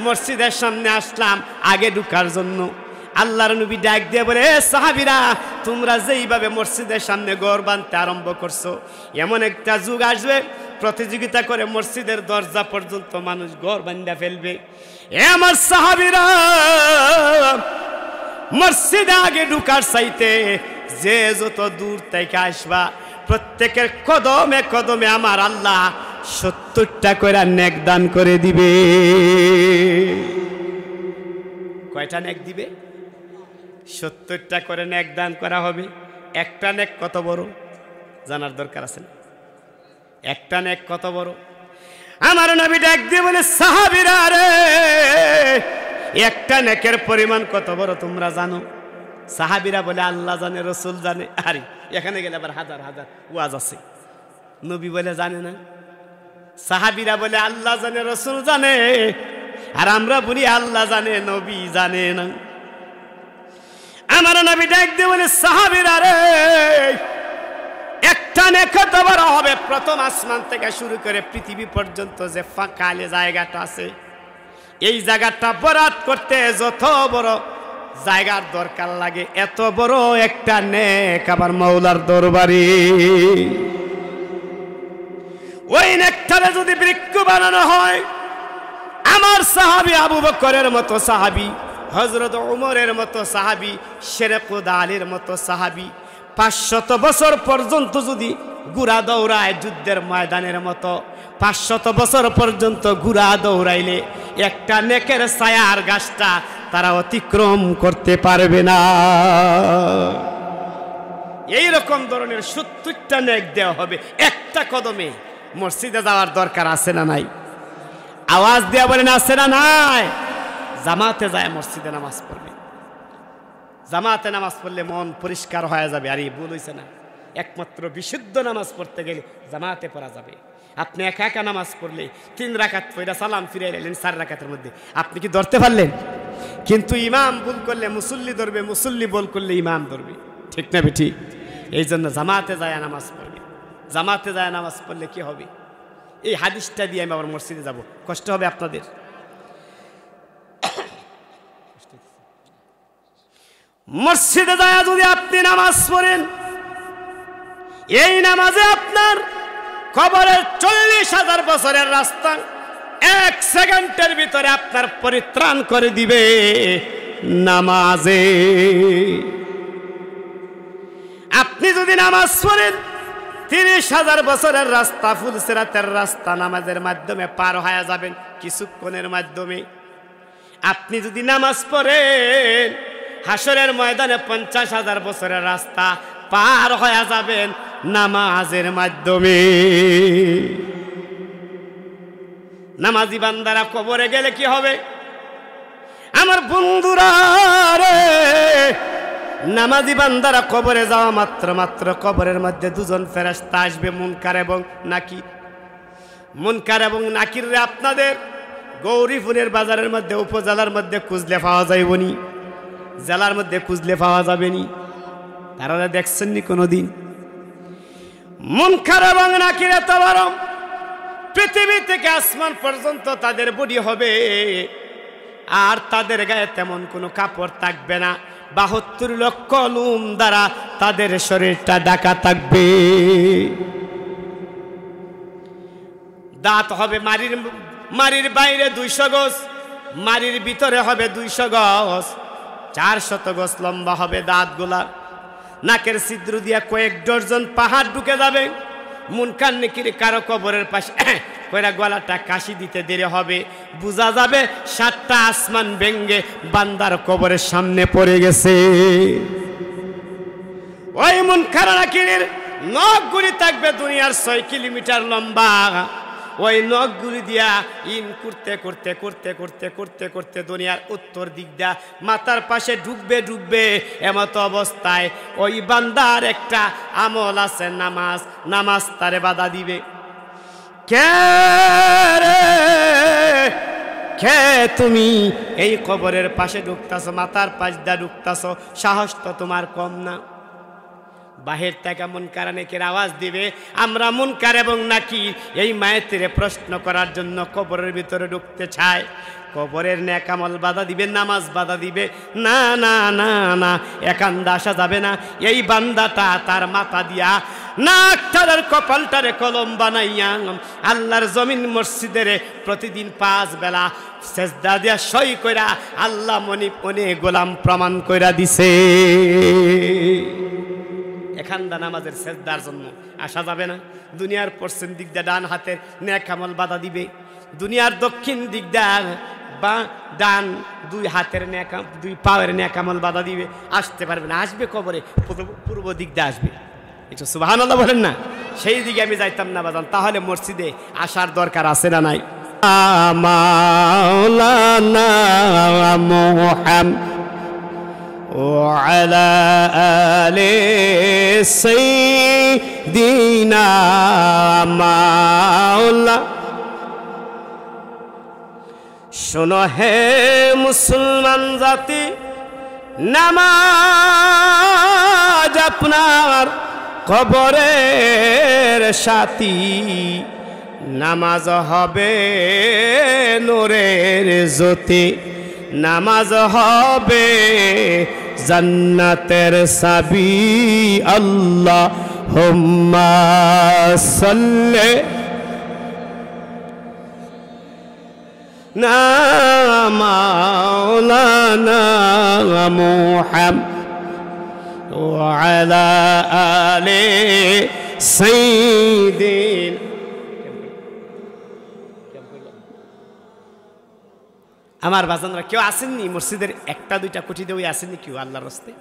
S1: মসজিদের সামনে আসলাম আগে ঢুকার জন্য। আল্লাহর নবী ডাক দিয়ে বলে, সাহাবীরা, তোমরা যেইভাবে মসজিদের সামনে ঘর বাঁধতে আরম্ভ করছো, এমন একটা যুগ আসবে প্রতিযোগিতা করে মসজিদের দরজা পর্যন্ত মানুষ ঘর বাঁধা ফেলবে। এ আমার সাহাবীরা, মসজিদে আগে ঢুকার চাইতে যে যত দূর থেকে আসবা, প্রত্যেকের কদমে কদমে আমার আল্লাহ 70টা করে নেক দান করে দিবে। কয়টা নেক দিবে? 70টা করে নেক দান করা হবে। একটা নেক কত বড় জানার দরকার আছে না? একটা নেক কত বড়? আমার নবী ডাক দিয়ে বলে, সাহাবীরা রে, একটা নেকের পরিমাণ কত বড় তোমরা জানো? সাহাবীরা বলে, আল্লাহ জানে, রাসূল জানে। আরে এখানে গেলে আবার হাজার হাজার ওয়াজ আছে, নবী বলে জানে না। সাহাবীরা বলে, আল্লাহ জানে, রাসূল জানে, আর আমরা বলি আল্লাহ জানে, নবী জানে না। আমার নবী ডাক দিয়ে বলে, সাহাবীরা রে, একটা নেক কত বড় হবে? প্রথম আসমান থেকে শুরু করে পৃথিবী পর্যন্ত যে ফাঁকা জায়গাটা আছে, এই জায়গাটা বরাত করতে যত বড় জায়গার দরকার লাগে, এত বড় একটা নেক আমার মাওলার দরবারে। ওই নেকটারে যদি বৃক্ষ বানানো হয়, আমার সাহাবী আবু বকরের মতো সাহাবী, হযরত উমরের মতো সাহাবী, শেরে খুদা আলীর মতো সাহাবী 500 বছর পর্যন্ত যদি ঘোড়া দৌড়ায় যুদ্ধের ময়দানের মতো, 500 বছর পর্যন্ত ঘোড়া দৌড়াইলে একটা নেকের ছায়ার গাছটা তারা অতিক্রম করতে পারবে না। এইরকম ধরনের 70টা নেক দেওয়া হবে একটা কদমে। মসজিদে যাওয়ার দরকার আছে না নাই? আওয়াজ দেওয়া বলেন আছে না নাই? জামাতে যায় মসজিদে নামাজ পড়বে। জামাতে নামাজ পড়লে মন পরিষ্কার হয়ে যাবে। আর এই ভুল হয়েছে না, একমাত্র বিশুদ্ধ নামাজ পড়তে গেলে জামাতে পড়া যাবে। আপনি একা একা নামাজ পড়লে 3 রাকাত পড়া সালাম ফিরে এলেন 4 রাকাতের মধ্যে, আপনি কি ধরতে পারলেন? কিন্তু ইমাম ভুল করলে মুসল্লি ধরবে, মুসল্লি ভুল করলে ইমাম ধরবে, ঠিক না বেঠি? এই জন্য জামাতে যায় নামাজ পড়বে। জামাতে যায় নামাজ পড়লে কি হবে? এই হাদিসটা দিয়ে আমি আবার মসজিদে যাব, কষ্ট হবে আপনাদের। মসজিদে যায় যদি আপনি নামাজ পড়েন, এই নামাজে আপনার কবরের 40,000 বছরের রাস্তা 1 সেকেন্ডের ভিতরে আপনার পরিত্রাণ করে দিবে নামাজে। আপনি যদি নামাজ পড়েন 30,000 বছরের রাস্তা, ফুলসিরাতের রাস্তা নামাজের মাধ্যমে পার হয়ে যাবেন কিছুক্ষণের মাধ্যমে। আপনি যদি নামাজ পড়েন হাসরের ময়দানে 50,000 বছরের রাস্তা পার হয়ে যাবেন নামাজের মাধ্যমে। নামাজি বান্দারা কবরে গেলে কি হবে? আমার বন্ধুরা রে, নামাজি বান্দারা কবরে যাওয়া মাত্র কবরের মধ্যে 2জন ফেরেশতা আসবে, মুনকার এবং নাকির। মুনকার এবং নাকির রে আপনাদের গৌরীপুরের বাজারের মধ্যে, উপজেলার মধ্যে খুঁজলে পাওয়া যাইবনি, জেলার মধ্যে খুঁজলে পাওয়া যাবেনি। তারা দেখছেননি কোনোদিন? মুনকার এবং নাকির এত বড়, পৃথিবী থেকে আসমান পর্যন্ত তাদের বডি হবে, আর তাদের গায়ে তেমন কোনো কাপড় থাকবে না। 72 লক্ষ লুম দ্বারা তাদের শরীরটা ঢাকা থাকবে। দাঁত হবে মারির বাইরে 200 গজ, মারির ভিতরে হবে 200 গজ, 400 গজ লম্বা হবে দাঁতগুলা। নাকের ছিদ্র দিয়া কয়েক ডজন পাহাড় ঢুকে যাবে। মুনকার নাকির কারো কবরের পাশে কইরা গলাটা কাশি দিতে দেরি হবে, বোঝা যাবে 7টা আসমান ভেঙ্গে বান্দার কবরের সামনে পড়ে গেছে। ওই মুনকার নাকিরের নখগুলি থাকবে দুনিয়ার 6 কিলোমিটার লম্বা। ওই নখগুলি দিয়া ইন করতে করতে করতে করতে করতে করতে দুনিয়ার উত্তর দিক দিয়া মাথার পাশে ঢুকবে। এমত অবস্থায় ওই বান্দার একটা আমল আছে, নামাজ তারে বাধা দিবে। কে তুমি এই কবরের পাশে ঢুকতাছো, মাথার পাশ দিয়া ঢুকতাছো, সাহস তো তোমার কম না। বাহির থেকে মুনকার নাকির আওয়াজ দিবে। আমরা মুনকার এবং নাকির এই মায়েতিরে প্রশ্ন করার জন্য কবরের ভিতরে ঢুকতে চাই। কবরের নেক আমল বাধা দিবে, নামাজ বাধা দিবে। না না না না, একান্দা আসা যাবে না। এই বান্দাটা তার মাথা দিয়া নাকটার কপালটারে কলম বানাইয়া আল্লাহর জমিন মসজিদের প্রতিদিন 5 বেলা সেজদা দিয়া সই কইরা আল্লাহ মনে গোলাম প্রমাণ কইরা দিছে। এখানদা নামাজের সেজদার জন্য আসা যাবে না। দুনিয়ার পশ্চিম দিক দিয়ে ডান হাতের নেক আমল বাধা দিবে, দুনিয়ার দক্ষিণ দিক দিয়ে বা ডান 2 হাতের নেক 2 পায়ের নেক আমল বাধা দিবে। আসতে পারবে না, আসবে কবরে পূর্ব দিক দিয়ে আসবে। একটু সুবহানাল্লাহ বলেন না। সেই দিকে আমি যাইতাম না বাজান, তাহলে মসজিদে আসার দরকার আছে না নাই? মাওলানা মুহাম্মদ وعلى آل سيدنا مولا। শোনো হে মুসলমান জাতি, নামাজ আপনার কবরের সাথী। নামাজ হবে নূরের জ্যোতি, নামাজ হবে জান্নাতের চাবি। আল্লাহুম্মা সাল্লি মাওলানা মুহাম্মদ ওয়া আলা আলি সাইয়্যিদিন। আমার বাজানরা কেউ আসেননি মসজিদের একটা দুইটা কোটি দিয়ে আসেননি কেউ আল্লাহর রাস্তায়?